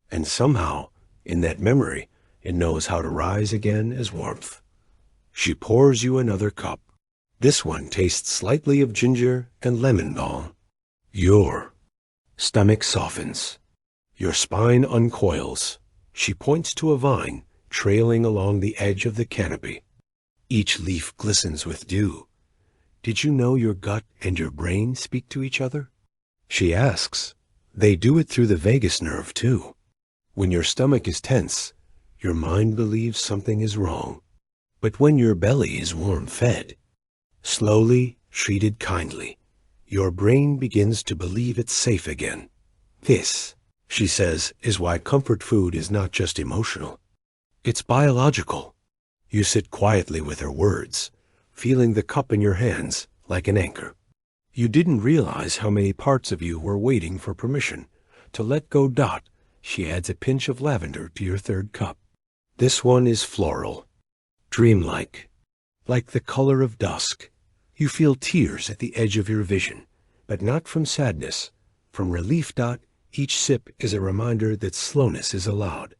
And somehow, in that memory, it knows how to rise again as warmth. She pours you another cup. This one tastes slightly of ginger and lemon balm. Your Stomach softens. Your spine uncoils. She points to a vine trailing along the edge of the canopy. Each leaf glistens with dew. Did you know your gut and your brain speak to each other? She asks. They do it through the vagus nerve, too. When your stomach is tense, your mind believes something is wrong. But when your belly is warm-fed, slowly, treated kindly, your brain begins to believe it's safe again. This, she says, is why comfort food is not just emotional. It's biological. You sit quietly with her words, feeling the cup in your hands like an anchor. You didn't realize how many parts of you were waiting for permission to let go. She adds a pinch of lavender to your third cup. This one is floral, dreamlike, like the color of dusk. You feel tears at the edge of your vision, but not from sadness, from relief. Each sip is a reminder that slowness is allowed,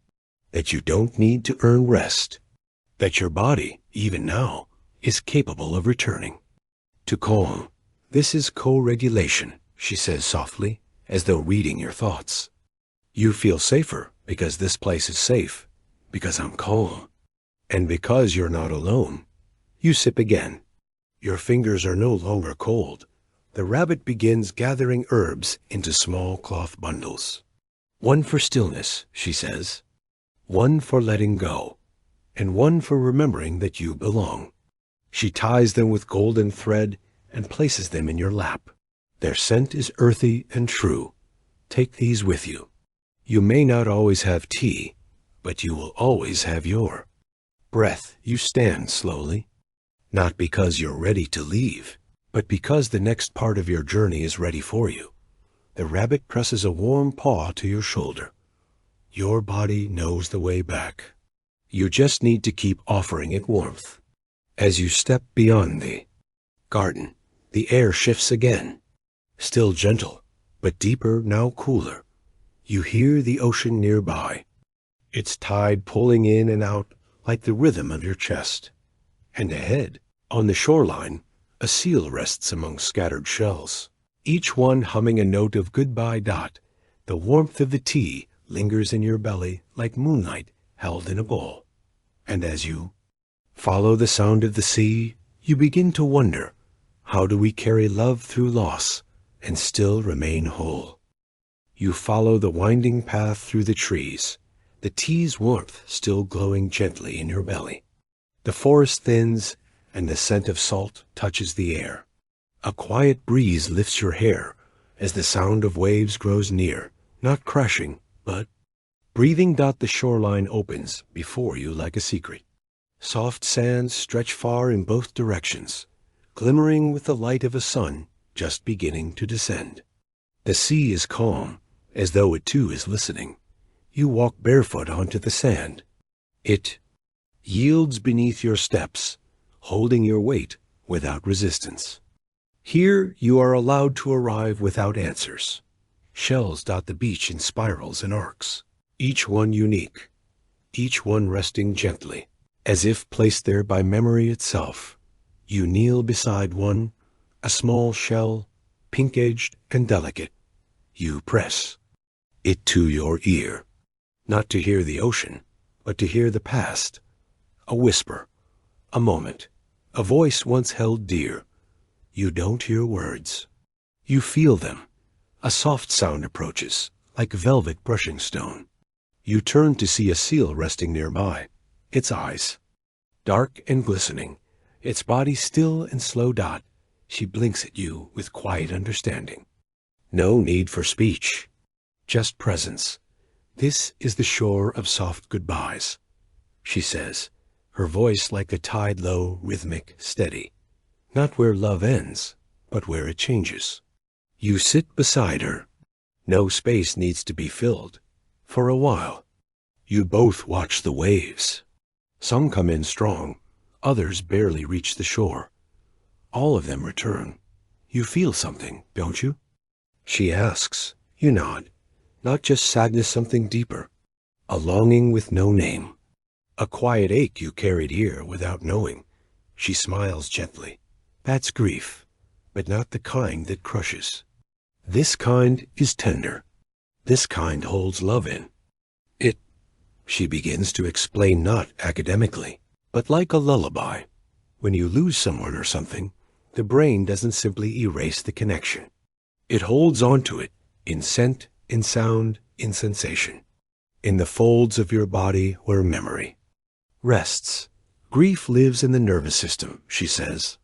that you don't need to earn rest, that your body, even now, is capable of returning to calm. This is co-regulation, she says softly, as though reading your thoughts. You feel safer because this place is safe, because I'm calm, and because you're not alone. You sip again. Your fingers are no longer cold. The rabbit begins gathering herbs into small cloth bundles. One for stillness, she says. One for letting go, and one for remembering that you belong. She ties them with golden thread and places them in your lap. Their scent is earthy and true. Take these with you. You may not always have tea, but you will always have your breath. You stand slowly, not because you're ready to leave, but because the next part of your journey is ready for you. The rabbit presses a warm paw to your shoulder. Your body knows the way back. You just need to keep offering it warmth. As you step beyond the garden, the air shifts again. Still gentle, but deeper, now cooler. You hear the ocean nearby, its tide pulling in and out like the rhythm of your chest. And ahead, on the shoreline, a seal rests among scattered shells, each one humming a note of goodbye. The warmth of the tea lingers in your belly like moonlight held in a bowl. And as you follow the sound of the sea, you begin to wonder, how do we carry love through loss and still remain whole? You follow the winding path through the trees, the tea's warmth still glowing gently in your belly. The forest thins, and the scent of salt touches the air. A quiet breeze lifts your hair as the sound of waves grows near, not crashing, but breathing. The shoreline opens before you like a secret. Soft sands stretch far in both directions, glimmering with the light of a sun just beginning to descend. The sea is calm, as though it too is listening. You walk barefoot onto the sand. It yields beneath your steps, holding your weight without resistance. Here you are allowed to arrive without answers. Shells dot the beach in spirals and arcs, each one unique, each one resting gently, as if placed there by memory itself. You kneel beside one, a small shell, pink-edged and delicate. You press it to your ear, not to hear the ocean, but to hear the past. A whisper, a moment, a voice once held dear. You don't hear words. You feel them. A soft sound approaches, like velvet brushing stone. You turn to see a seal resting nearby, its eyes dark and glistening, its body still and slow. She blinks at you with quiet understanding. No need for speech, just presence. This is the shore of soft goodbyes, she says, her voice like the tide, low, rhythmic, steady. Not where love ends, but where it changes. You sit beside her. No space needs to be filled. For a while, you both watch the waves. Some come in strong, others barely reach the shore. All of them return. You feel something, don't you? She asks. You nod. Not just sadness, something deeper. A longing with no name. A quiet ache you carried here without knowing. She smiles gently. That's grief, but not the kind that crushes. This kind is tender. This kind holds love in. It, she begins to explain, not academically, but like a lullaby. When you lose someone or something, the brain doesn't simply erase the connection. It holds on to it in scent, in sound, in sensation, in the folds of your body where memory rests. Grief lives in the nervous system, she says.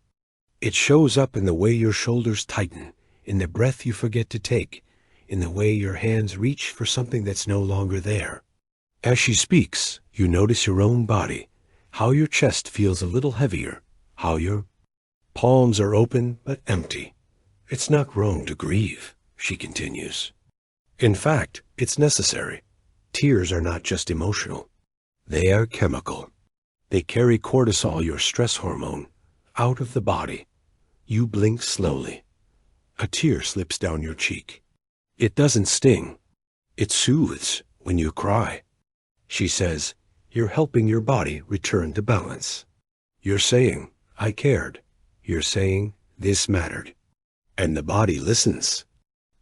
It shows up in the way your shoulders tighten, in the breath you forget to take, in the way your hands reach for something that's no longer there. As she speaks, you notice your own body, how your chest feels a little heavier, how your palms are open but empty. It's not wrong to grieve, she continues. In fact, it's necessary. Tears are not just emotional. They are chemical. They carry cortisol, your stress hormone, out of the body. You blink slowly. A tear slips down your cheek. It doesn't sting. It soothes when you cry. She says, you're helping your body return to balance. You're saying, I cared. You're saying, this mattered. And the body listens.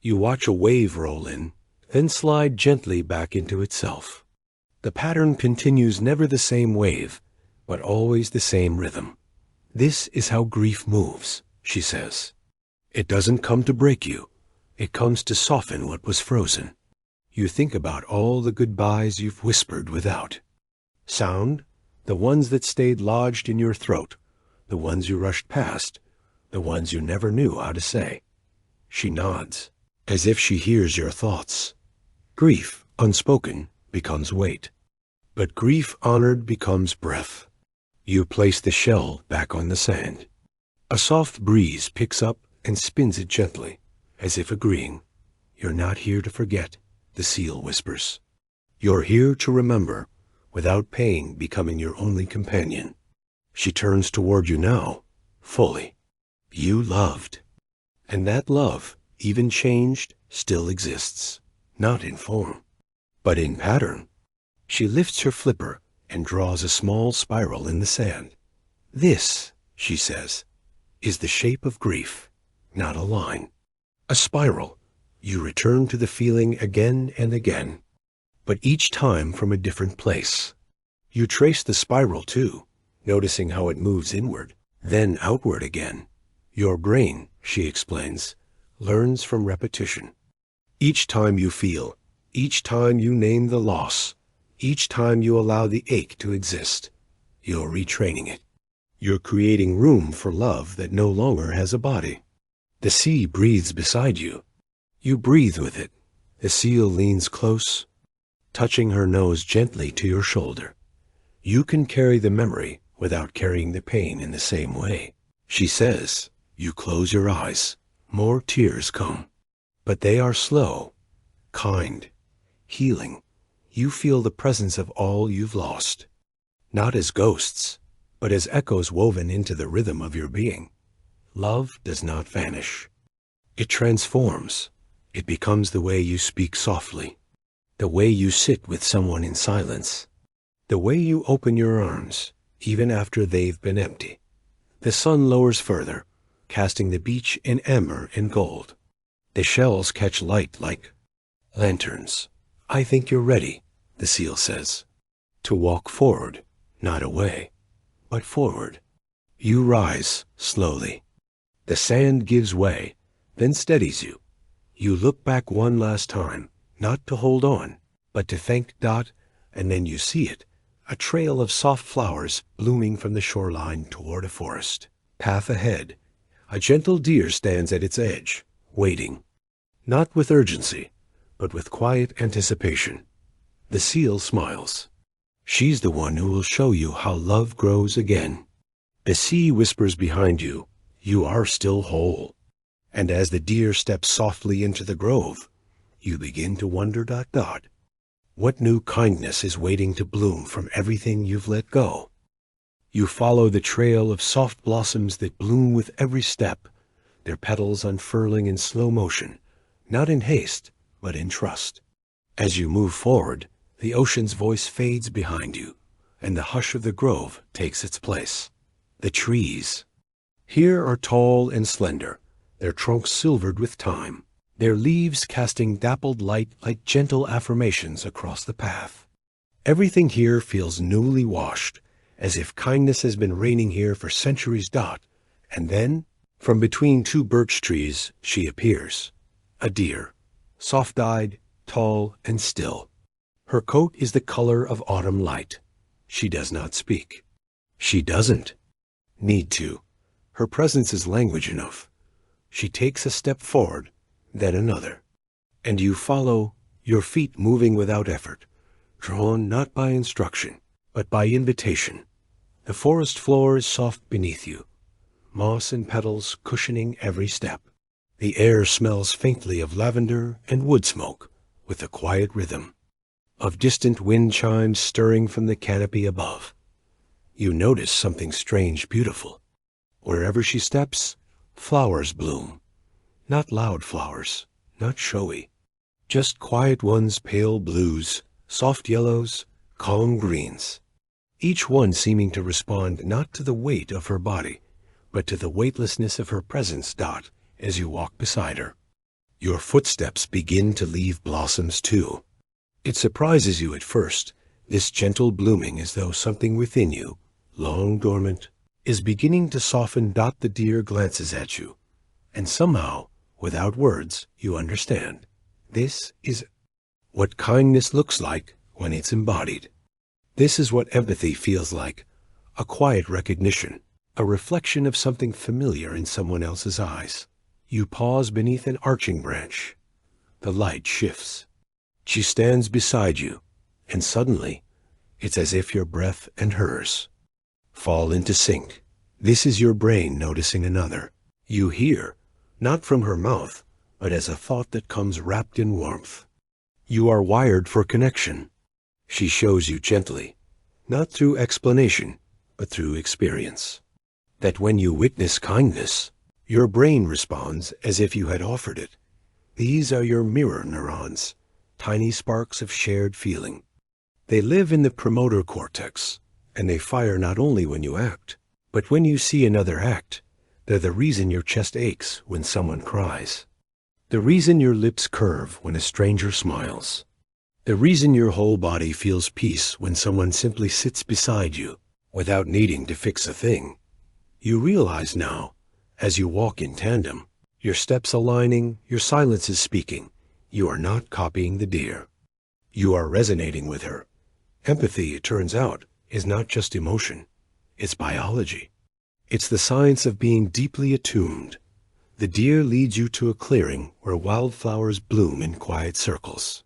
You watch a wave roll in, then slide gently back into itself. The pattern continues, never the same wave, but always the same rhythm. This is how grief moves, she says. It doesn't come to break you. It comes to soften what was frozen. You think about all the goodbyes you've whispered without. Sound, the ones that stayed lodged in your throat, the ones you rushed past, the ones you never knew how to say. She nods, as if she hears your thoughts. Grief, unspoken, becomes weight. But grief honored becomes breath. You place the shell back on the sand. A soft breeze picks up and spins it gently, as if agreeing. You're not here to forget, the seal whispers. You're here to remember, without pain becoming your only companion. She turns toward you now, fully. You loved. And that love, even changed, still exists. Not in form, but in pattern. She lifts her flipper and draws a small spiral in the sand. This, she says, is the shape of grief, not a line. A spiral. You return to the feeling again and again, but each time from a different place. You trace the spiral too, noticing how it moves inward, then outward again. Your brain, she explains, learns from repetition. Each time you feel, each time you name the loss, each time you allow the ache to exist, you're retraining it. You're creating room for love that no longer has a body. The sea breathes beside you. You breathe with it. The seal leans close, touching her nose gently to your shoulder. You can carry the memory without carrying the pain in the same way. She says, you close your eyes. More tears come. But they are slow, kind, healing. You feel the presence of all you've lost, not as ghosts, but as echoes woven into the rhythm of your being. Love does not vanish. It transforms. It becomes the way you speak softly, the way you sit with someone in silence, the way you open your arms, even after they've been empty. The sun lowers further, casting the beach in amber and gold. The shells catch light like lanterns. I think you're ready, the seal says, to walk forward, not away, but forward. You rise slowly. The sand gives way, then steadies you. You look back one last time, not to hold on, but to thank Dot, and then you see it, a trail of soft flowers blooming from the shoreline toward a forest. Path ahead, a gentle deer stands at its edge, waiting, not with urgency, but with quiet anticipation. The seal smiles. She's the one who will show you how love grows again. The sea whispers behind you, you are still whole. And as the deer steps softly into the grove, you begin to wonder, ... what new kindness is waiting to bloom from everything you've let go? You follow the trail of soft blossoms that bloom with every step, their petals unfurling in slow motion, not in haste, but in trust. As you move forward, the ocean's voice fades behind you, and the hush of the grove takes its place. The trees here are tall and slender, their trunks silvered with time. their leaves casting dappled light like gentle affirmations across the path. Everything here feels newly washed, as if kindness has been reigning here for centuries. And then, from between two birch trees, she appears. A deer, soft-eyed, tall, and still. Her coat is the color of autumn light. She does not speak. She doesn't need to. Her presence is language enough. She takes a step forward, then another. And you follow, your feet moving without effort, drawn not by instruction, but by invitation. The forest floor is soft beneath you, moss and petals cushioning every step. The air smells faintly of lavender and wood smoke, with a quiet rhythm of distant wind chimes stirring from the canopy above. You notice something strange beautiful. Wherever she steps, flowers bloom. Not loud flowers, not showy. Just quiet ones, pale blues, soft yellows, calm greens. Each one seeming to respond not to the weight of her body, but to the weightlessness of her presence. As you walk beside her, your footsteps begin to leave blossoms too. It surprises you at first, this gentle blooming, as though something within you, long dormant, is beginning to soften. The deer glances at you, and somehow, without words, you understand. This is what kindness looks like when it's embodied. This is what empathy feels like, a quiet recognition, a reflection of something familiar in someone else's eyes. You pause beneath an arching branch. The light shifts. She stands beside you, and suddenly, it's as if your breath and hers fall into sync. This is your brain noticing another. You hear, not from her mouth, but as a thought that comes wrapped in warmth. You are wired for connection. She shows you gently, not through explanation, but through experience, that when you witness kindness, your brain responds as if you had offered it. These are your mirror neurons, tiny sparks of shared feeling. They live in the promoter cortex, and they fire not only when you act, but when you see another act. They're the reason your chest aches when someone cries, the reason your lips curve when a stranger smiles, the reason your whole body feels peace when someone simply sits beside you without needing to fix a thing. You realize now, as you walk in tandem, your steps aligning, your silences speaking, you are not copying the deer. You are resonating with her. Empathy, it turns out, is not just emotion. It's biology. It's the science of being deeply attuned. The deer leads you to a clearing where wildflowers bloom in quiet circles.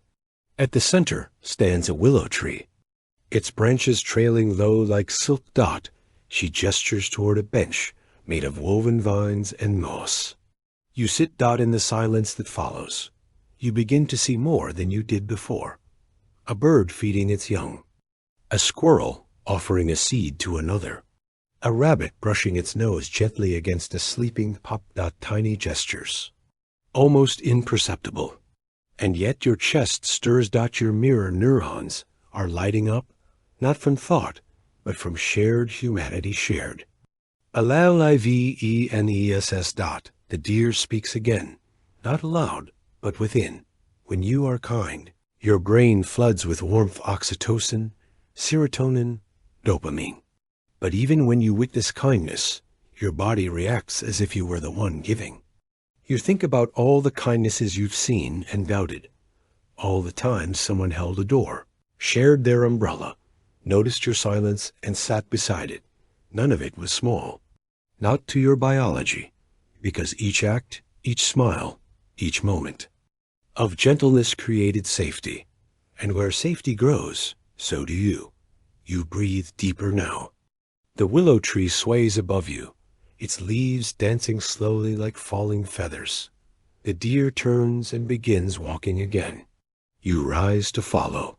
At the center stands a willow tree. Its branches trailing low like silk. She gestures toward a bench made of woven vines and moss. You sit. In the silence that follows, you begin to see more than you did before. A bird feeding its young. A squirrel offering a seed to another. A rabbit brushing its nose gently against a sleeping pup. Tiny gestures, almost imperceptible. And yet your chest stirs. Your mirror neurons are lighting up, not from thought, but from shared humanity shared. Aliveness. The deer speaks again, not aloud, but within. When you are kind, your brain floods with warmth, oxytocin, serotonin, dopamine. But even when you witness kindness, your body reacts as if you were the one giving. You think about all the kindnesses you've seen and doubted, all the times someone held a door, shared their umbrella, noticed your silence, and sat beside it. None of it was small, not to your biology, because each act, each smile, each moment of gentleness created safety. And where safety grows, so do you. You breathe deeper now. The willow tree sways above you, its leaves dancing slowly like falling feathers. The deer turns and begins walking again. You rise to follow.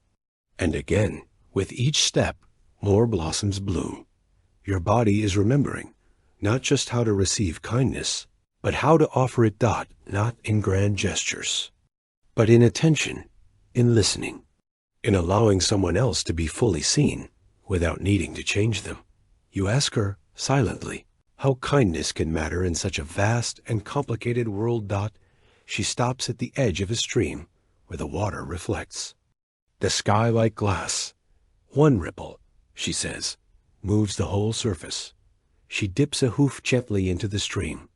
And again, with each step, more blossoms bloom. Your body is remembering, not just how to receive kindness, but how to offer it. Not in grand gestures, but in attention, in listening, in allowing someone else to be fully seen without needing to change them. You ask her, silently, how kindness can matter in such a vast and complicated world. She stops at the edge of a stream where the water reflects. The sky like glass. One ripple, she says, moves the whole surface. She dips a hoof gently into the stream.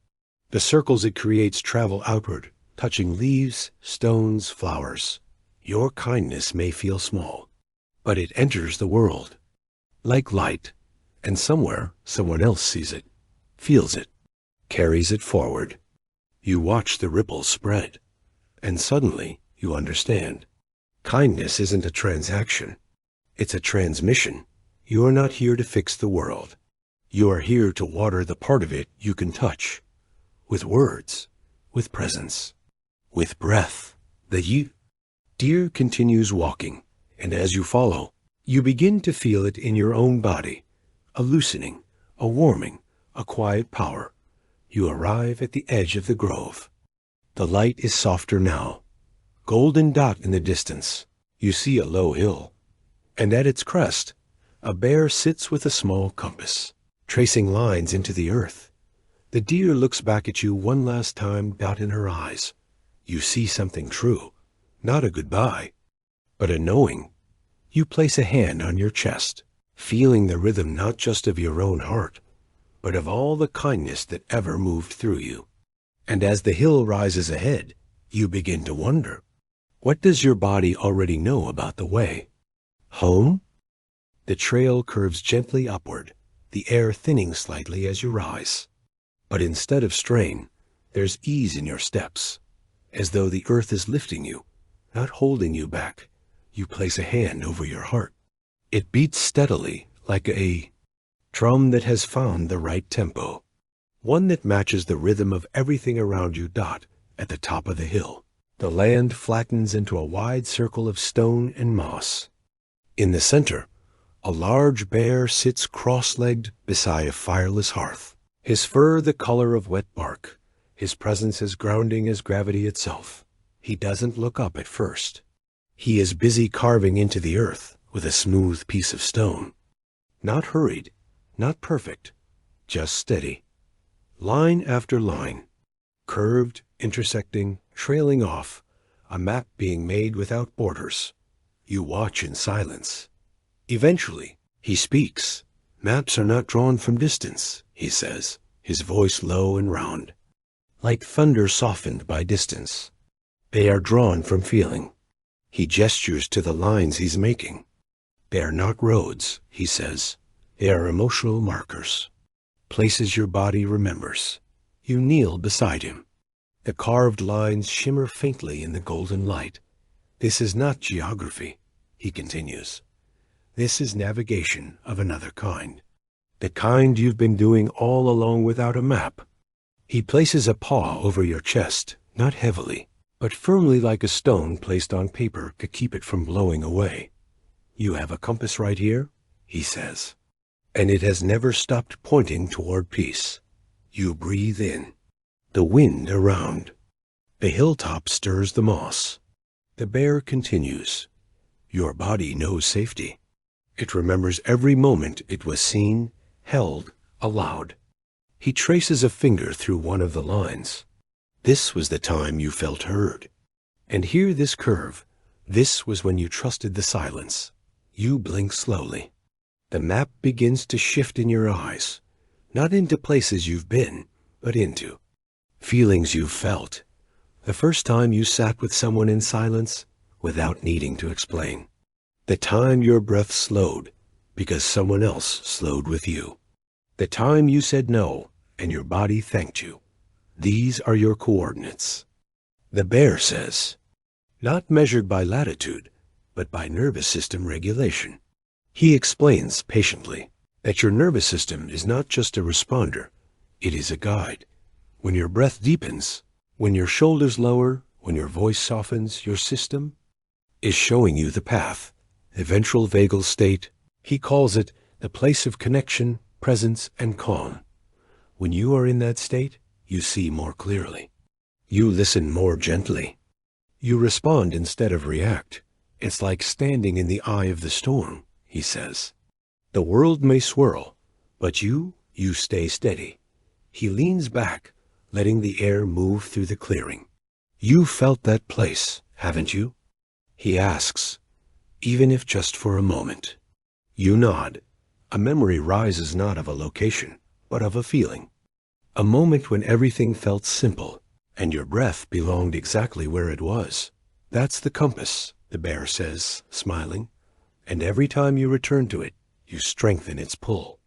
The circles it creates travel outward, touching leaves, stones, flowers. Your kindness may feel small, but it enters the world like light, and somewhere someone else sees it, feels it, carries it forward. You watch the ripples spread, and suddenly you understand. Kindness isn't a transaction. It's a transmission. You are not here to fix the world. You are here to water the part of it you can touch. With words, with presence, with breath. The deer continues walking, and as you follow, you begin to feel it in your own body. A loosening, a warming, a quiet power. You arrive at the edge of the grove. The light is softer now. Golden dot in the distance. You see a low hill, and at its crest, a bear sits with a small compass, tracing lines into the earth. The deer looks back at you one last time, doubt in her eyes. You see something true, not a goodbye, but a knowing. You place a hand on your chest, feeling the rhythm not just of your own heart, but of all the kindness that ever moved through you. And as the hill rises ahead, you begin to wonder, what does your body already know about the way? Home? The trail curves gently upward, the air thinning slightly as you rise. But instead of strain, there's ease in your steps, as though the earth is lifting you, not holding you back. You place a hand over your heart. It beats steadily, like a drum that has found the right tempo, one that matches the rhythm of everything around you. At the top of the hill, the land flattens into a wide circle of stone and moss. In the center, a large bear sits cross-legged beside a fireless hearth, his fur the color of wet bark, his presence as grounding as gravity itself. He doesn't look up at first. He is busy carving into the earth with a smooth piece of stone. Not hurried, not perfect, just steady. Line after line, curved, intersecting, trailing off, a map being made without borders. You watch in silence. Eventually, he speaks. Maps are not drawn from distance, he says, his voice low and round, like thunder softened by distance. They are drawn from feeling. He gestures to the lines he's making. They are not roads, he says. They are emotional markers, places your body remembers. You kneel beside him. The carved lines shimmer faintly in the golden light. This is not geography, he continues. This is navigation of another kind. The kind you've been doing all along without a map. He places a paw over your chest, not heavily, but firmly, like a stone placed on paper to keep it from blowing away. You have a compass right here, he says, and it has never stopped pointing toward peace. You breathe in. The wind around. The hilltop stirs the moss. The bear continues. Your body knows safety. It remembers every moment it was seen, held, allowed. He traces a finger through one of the lines. This was the time you felt heard. And here this curve. This was when you trusted the silence. You blink slowly. The map begins to shift in your eyes, not into places you've been, but into feelings you've felt. The first time you sat with someone in silence without needing to explain. The time your breath slowed because someone else slowed with you. The time you said no and your body thanked you. These are your coordinates. The bear says, not measured by latitude, but by nervous system regulation. He explains patiently that your nervous system is not just a responder, it is a guide. When your breath deepens, when your shoulders lower, when your voice softens, your system is showing you the path, the ventral vagal state. He calls it the place of connection, presence, and calm. When you are in that state, you see more clearly. You listen more gently. You respond instead of react. It's like standing in the eye of the storm, he says. The world may swirl, but you stay steady. He leans back, letting the air move through the clearing. You felt that place, haven't you? He asks, even if just for a moment. You nod. A memory rises not of a location, but of a feeling. A moment when everything felt simple, and your breath belonged exactly where it was. That's the compass, the bear says, smiling. And every time you return to it, you strengthen its pull.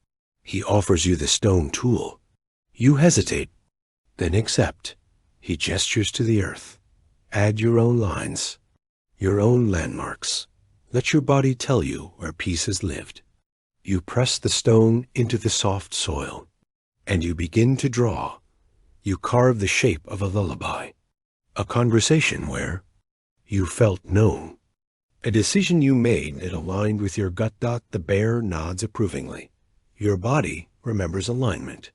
He offers you the stone tool. You hesitate, then accept. He gestures to the earth. Add your own lines, your own landmarks. Let your body tell you where peace has lived. You press the stone into the soft soil, and you begin to draw. You carve the shape of a lullaby, a conversation where you felt known. A decision you made that aligned with your gut. The bear nods approvingly. Your body remembers alignment.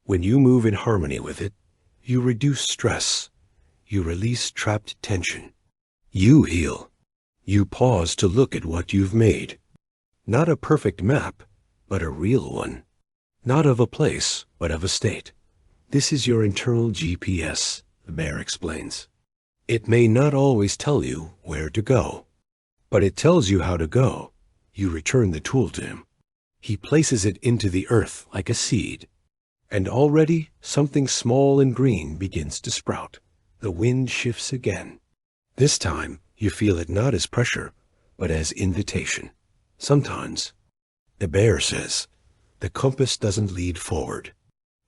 When you move in harmony with it, you reduce stress. You release trapped tension. You heal. You pause to look at what you've made. Not a perfect map, but a real one. Not of a place, but of a state. This is your internal GPS, the bear explains. It may not always tell you where to go, but it tells you how to go. You return the tool to him. He places it into the earth like a seed, and already something small and green begins to sprout. The wind shifts again. This time, you feel it not as pressure, but as invitation. Sometimes, the bear says, the compass doesn't lead forward.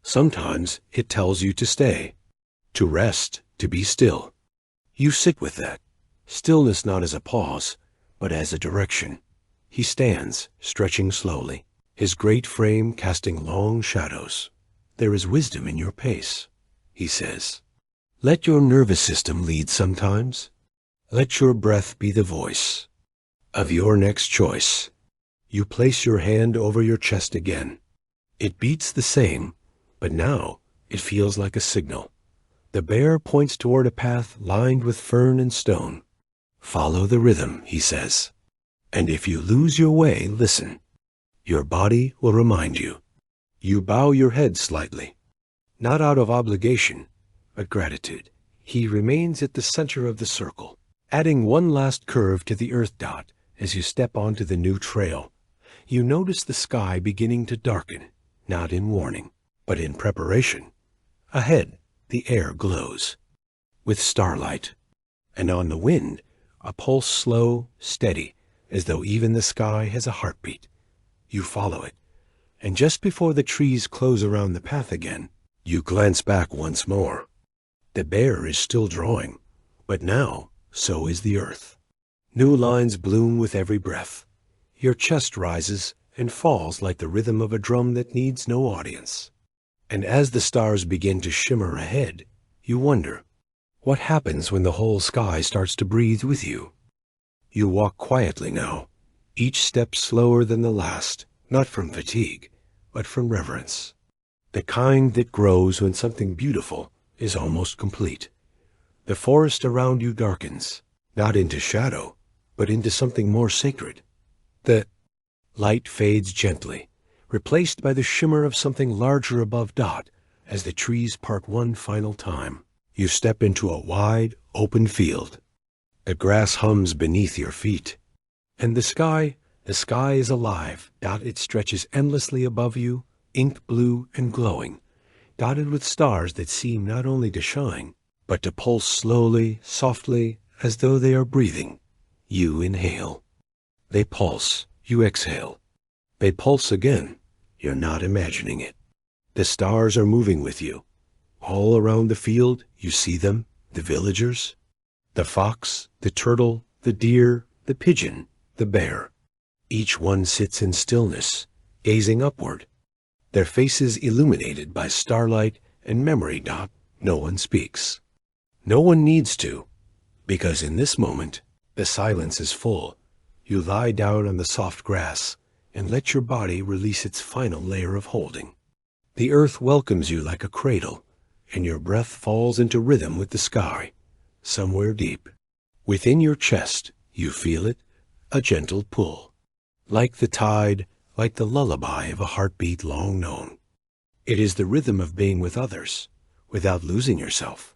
Sometimes it tells you to stay, to rest, to be still. You sit with that, stillness not as a pause, but as a direction. He stands, stretching slowly, his great frame casting long shadows. There is wisdom in your pace, he says. Let your nervous system lead sometimes. Let your breath be the voice of your next choice. You place your hand over your chest again. It beats the same, but now it feels like a signal. The bear points toward a path lined with fern and stone. Follow the rhythm, he says. And if you lose your way, listen. Your body will remind you. You bow your head slightly, not out of obligation, but gratitude. He remains at the center of the circle, adding one last curve to the earth. As you step onto the new trail, you notice the sky beginning to darken, not in warning, but in preparation. Ahead, the air glows with starlight, and on the wind, a pulse slow, steady, as though even the sky has a heartbeat. You follow it, and just before the trees close around the path again, you glance back once more. The bear is still drawing, but now so is the earth. New lines bloom with every breath. Your chest rises and falls like the rhythm of a drum that needs no audience. And as the stars begin to shimmer ahead, you wonder, what happens when the whole sky starts to breathe with you? You walk quietly now, each step slower than the last, not from fatigue, but from reverence. The kind that grows when something beautiful is almost complete. The forest around you darkens, not into shadow, but into something more sacred. The light fades gently, replaced by the shimmer of something larger above. As the trees part one final time, you step into a wide, open field. The grass hums beneath your feet, and the sky is alive. It stretches endlessly above you, ink blue and glowing, dotted with stars that seem not only to shine, but to pulse slowly, softly, as though they are breathing. You inhale. They pulse. You exhale. They pulse again. You're not imagining it. The stars are moving with you. All around the field, you see them, the villagers, the fox, the turtle, the deer, the pigeon, the bear. Each one sits in stillness, gazing upward, their faces illuminated by starlight and memory. No one speaks. No one needs to, because in this moment, the silence is full. You lie down on the soft grass and let your body release its final layer of holding. The earth welcomes you like a cradle, and your breath falls into rhythm with the sky. Somewhere deep, within your chest, you feel it, a gentle pull. Like the tide, like the lullaby of a heartbeat long known. It is the rhythm of being with others, without losing yourself.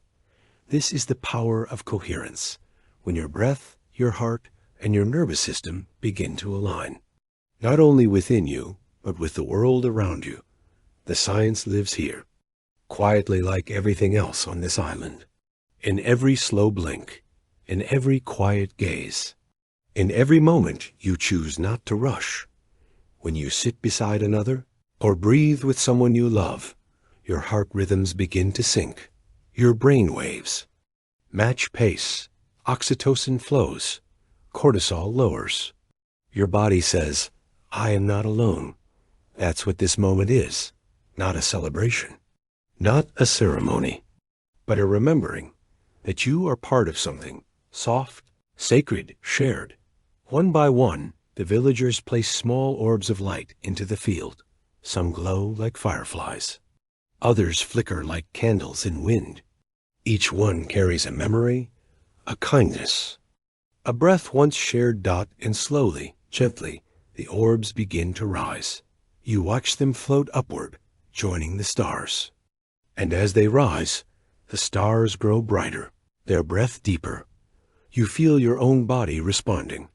This is the power of coherence, when your breath, your heart, and your nervous system begin to align. Not only within you, but with the world around you. The science lives here, quietly like everything else on this island. In every slow blink, in every quiet gaze, in every moment you choose not to rush. When you sit beside another, or breathe with someone you love, your heart rhythms begin to sync. Your brain waves match pace, oxytocin flows, cortisol lowers. Your body says, I am not alone. That's what this moment is, not a celebration, not a ceremony, but a remembering that you are part of something soft, sacred, shared. One by one, the villagers place small orbs of light into the field. Some glow like fireflies. Others flicker like candles in wind. Each one carries a memory, a kindness, a breath once shared. And slowly, gently, the orbs begin to rise. You watch them float upward, joining the stars. And as they rise, the stars grow brighter, their breath deeper. You feel your own body responding,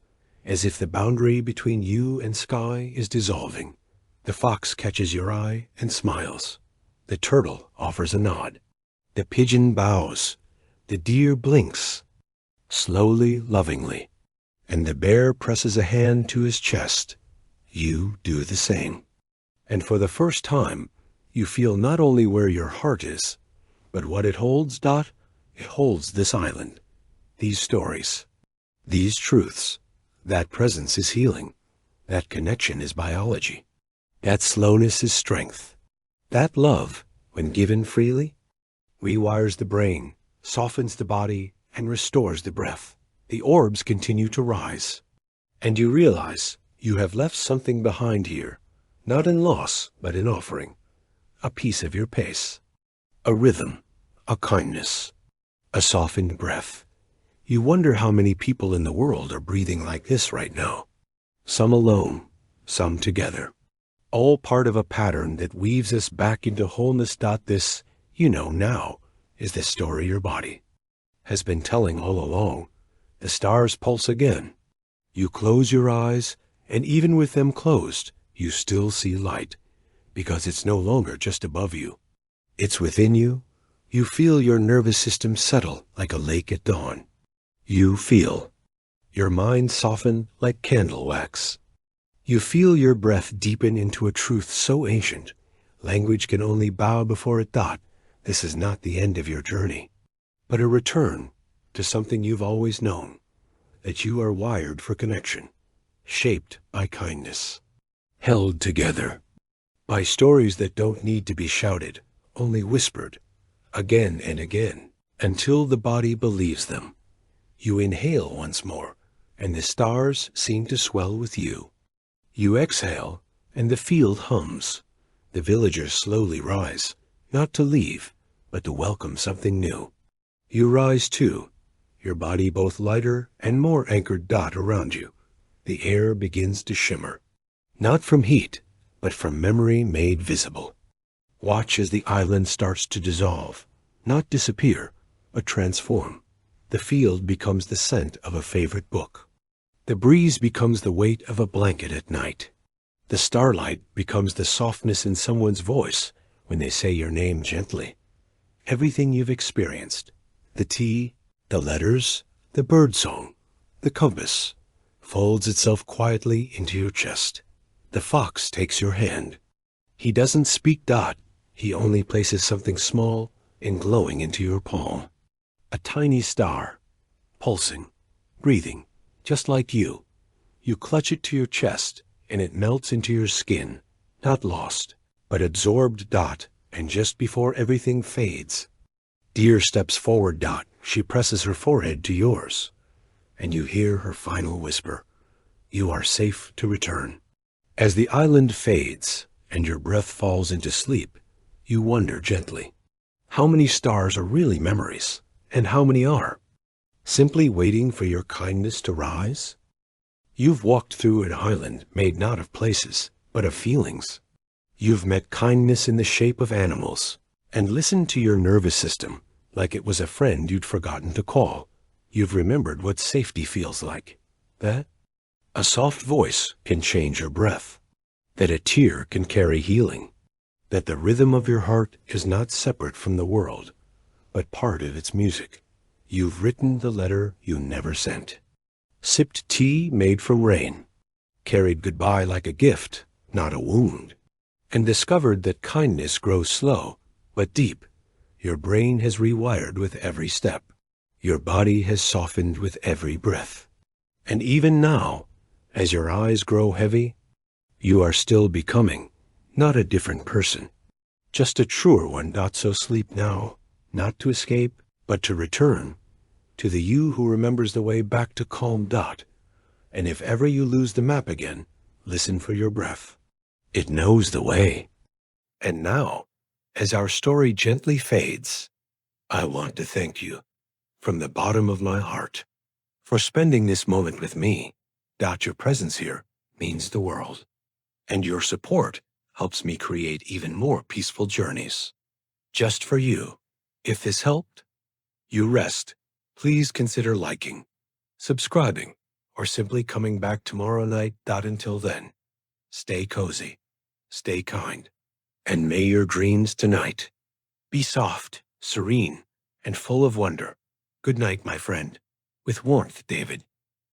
as if the boundary between you and sky is dissolving. The fox catches your eye and smiles. The turtle offers a nod. The pigeon bows. The deer blinks, slowly, lovingly. And the bear presses a hand to his chest. You do the same. And for the first time, you feel not only where your heart is, but what it holds. It holds this island, these stories, these truths. That presence is healing. That connection is biology. That slowness is strength. That love, when given freely, rewires the brain, softens the body, and restores the breath. The orbs continue to rise. And you realize you have left something behind here, not in loss, but in offering. A piece of your pace, a rhythm, a kindness, a softened breath. You wonder how many people in the world are breathing like this right now. Some alone, some together. All part of a pattern that weaves us back into wholeness. This, now, is the story your body has been telling all along. The stars pulse again. You close your eyes, and even with them closed, you still see light, because it's no longer just above you. It's within you. You feel your nervous system settle like a lake at dawn. You feel your mind soften like candle wax. You feel your breath deepen into a truth so ancient, language can only bow before it. This is not the end of your journey, but a return to something you've always known, that you are wired for connection, shaped by kindness, held together by stories that don't need to be shouted, only whispered, again and again, until the body believes them. You inhale once more, and the stars seem to swell with you. You exhale, and the field hums. The villagers slowly rise, not to leave, but to welcome something new. You rise too, your body both lighter and more anchored. Around you, the air begins to shimmer, not from heat, but from memory made visible. Watch as the island starts to dissolve, not disappear, but transform. The field becomes the scent of a favorite book. The breeze becomes the weight of a blanket at night. The starlight becomes the softness in someone's voice when they say your name gently. Everything you've experienced, the tea, the letters, the birdsong, the compass, folds itself quietly into your chest. The fox takes your hand. He doesn't speak. He only places something small and glowing into your palm. A tiny star, pulsing, breathing, just like you. You clutch it to your chest, and it melts into your skin, not lost, but absorbed. And just before everything fades, Deer steps forward. She presses her forehead to yours, and you hear her final whisper, "You are safe to return." As the island fades, and your breath falls into sleep, you wonder gently, how many stars are really memories? And how many are simply waiting for your kindness to rise? You've walked through an island made not of places, but of feelings. You've met kindness in the shape of animals, and listened to your nervous system like it was a friend you'd forgotten to call. You've remembered what safety feels like. That a soft voice can change your breath, that a tear can carry healing, that the rhythm of your heart is not separate from the world, but part of its music. You've written the letter you never sent, sipped tea made from rain, carried goodbye like a gift, not a wound, and discovered that kindness grows slow, but deep. Your brain has rewired with every step. Your body has softened with every breath. And even now, as your eyes grow heavy, you are still becoming, not a different person, just a truer one. So sleep now, not to escape, but to return to the you who remembers the way back to calm. And if ever you lose the map again, listen for your breath. It knows the way. And now, as our story gently fades, I want to thank you from the bottom of my heart for spending this moment with me. Your presence here means the world, and your support helps me create even more peaceful journeys. Just for you. If this helped you rest, please consider liking, subscribing, or simply coming back tomorrow night. Until then, stay cozy, stay kind, and may your dreams tonight be soft, serene, and full of wonder. Good night, my friend. With warmth, David.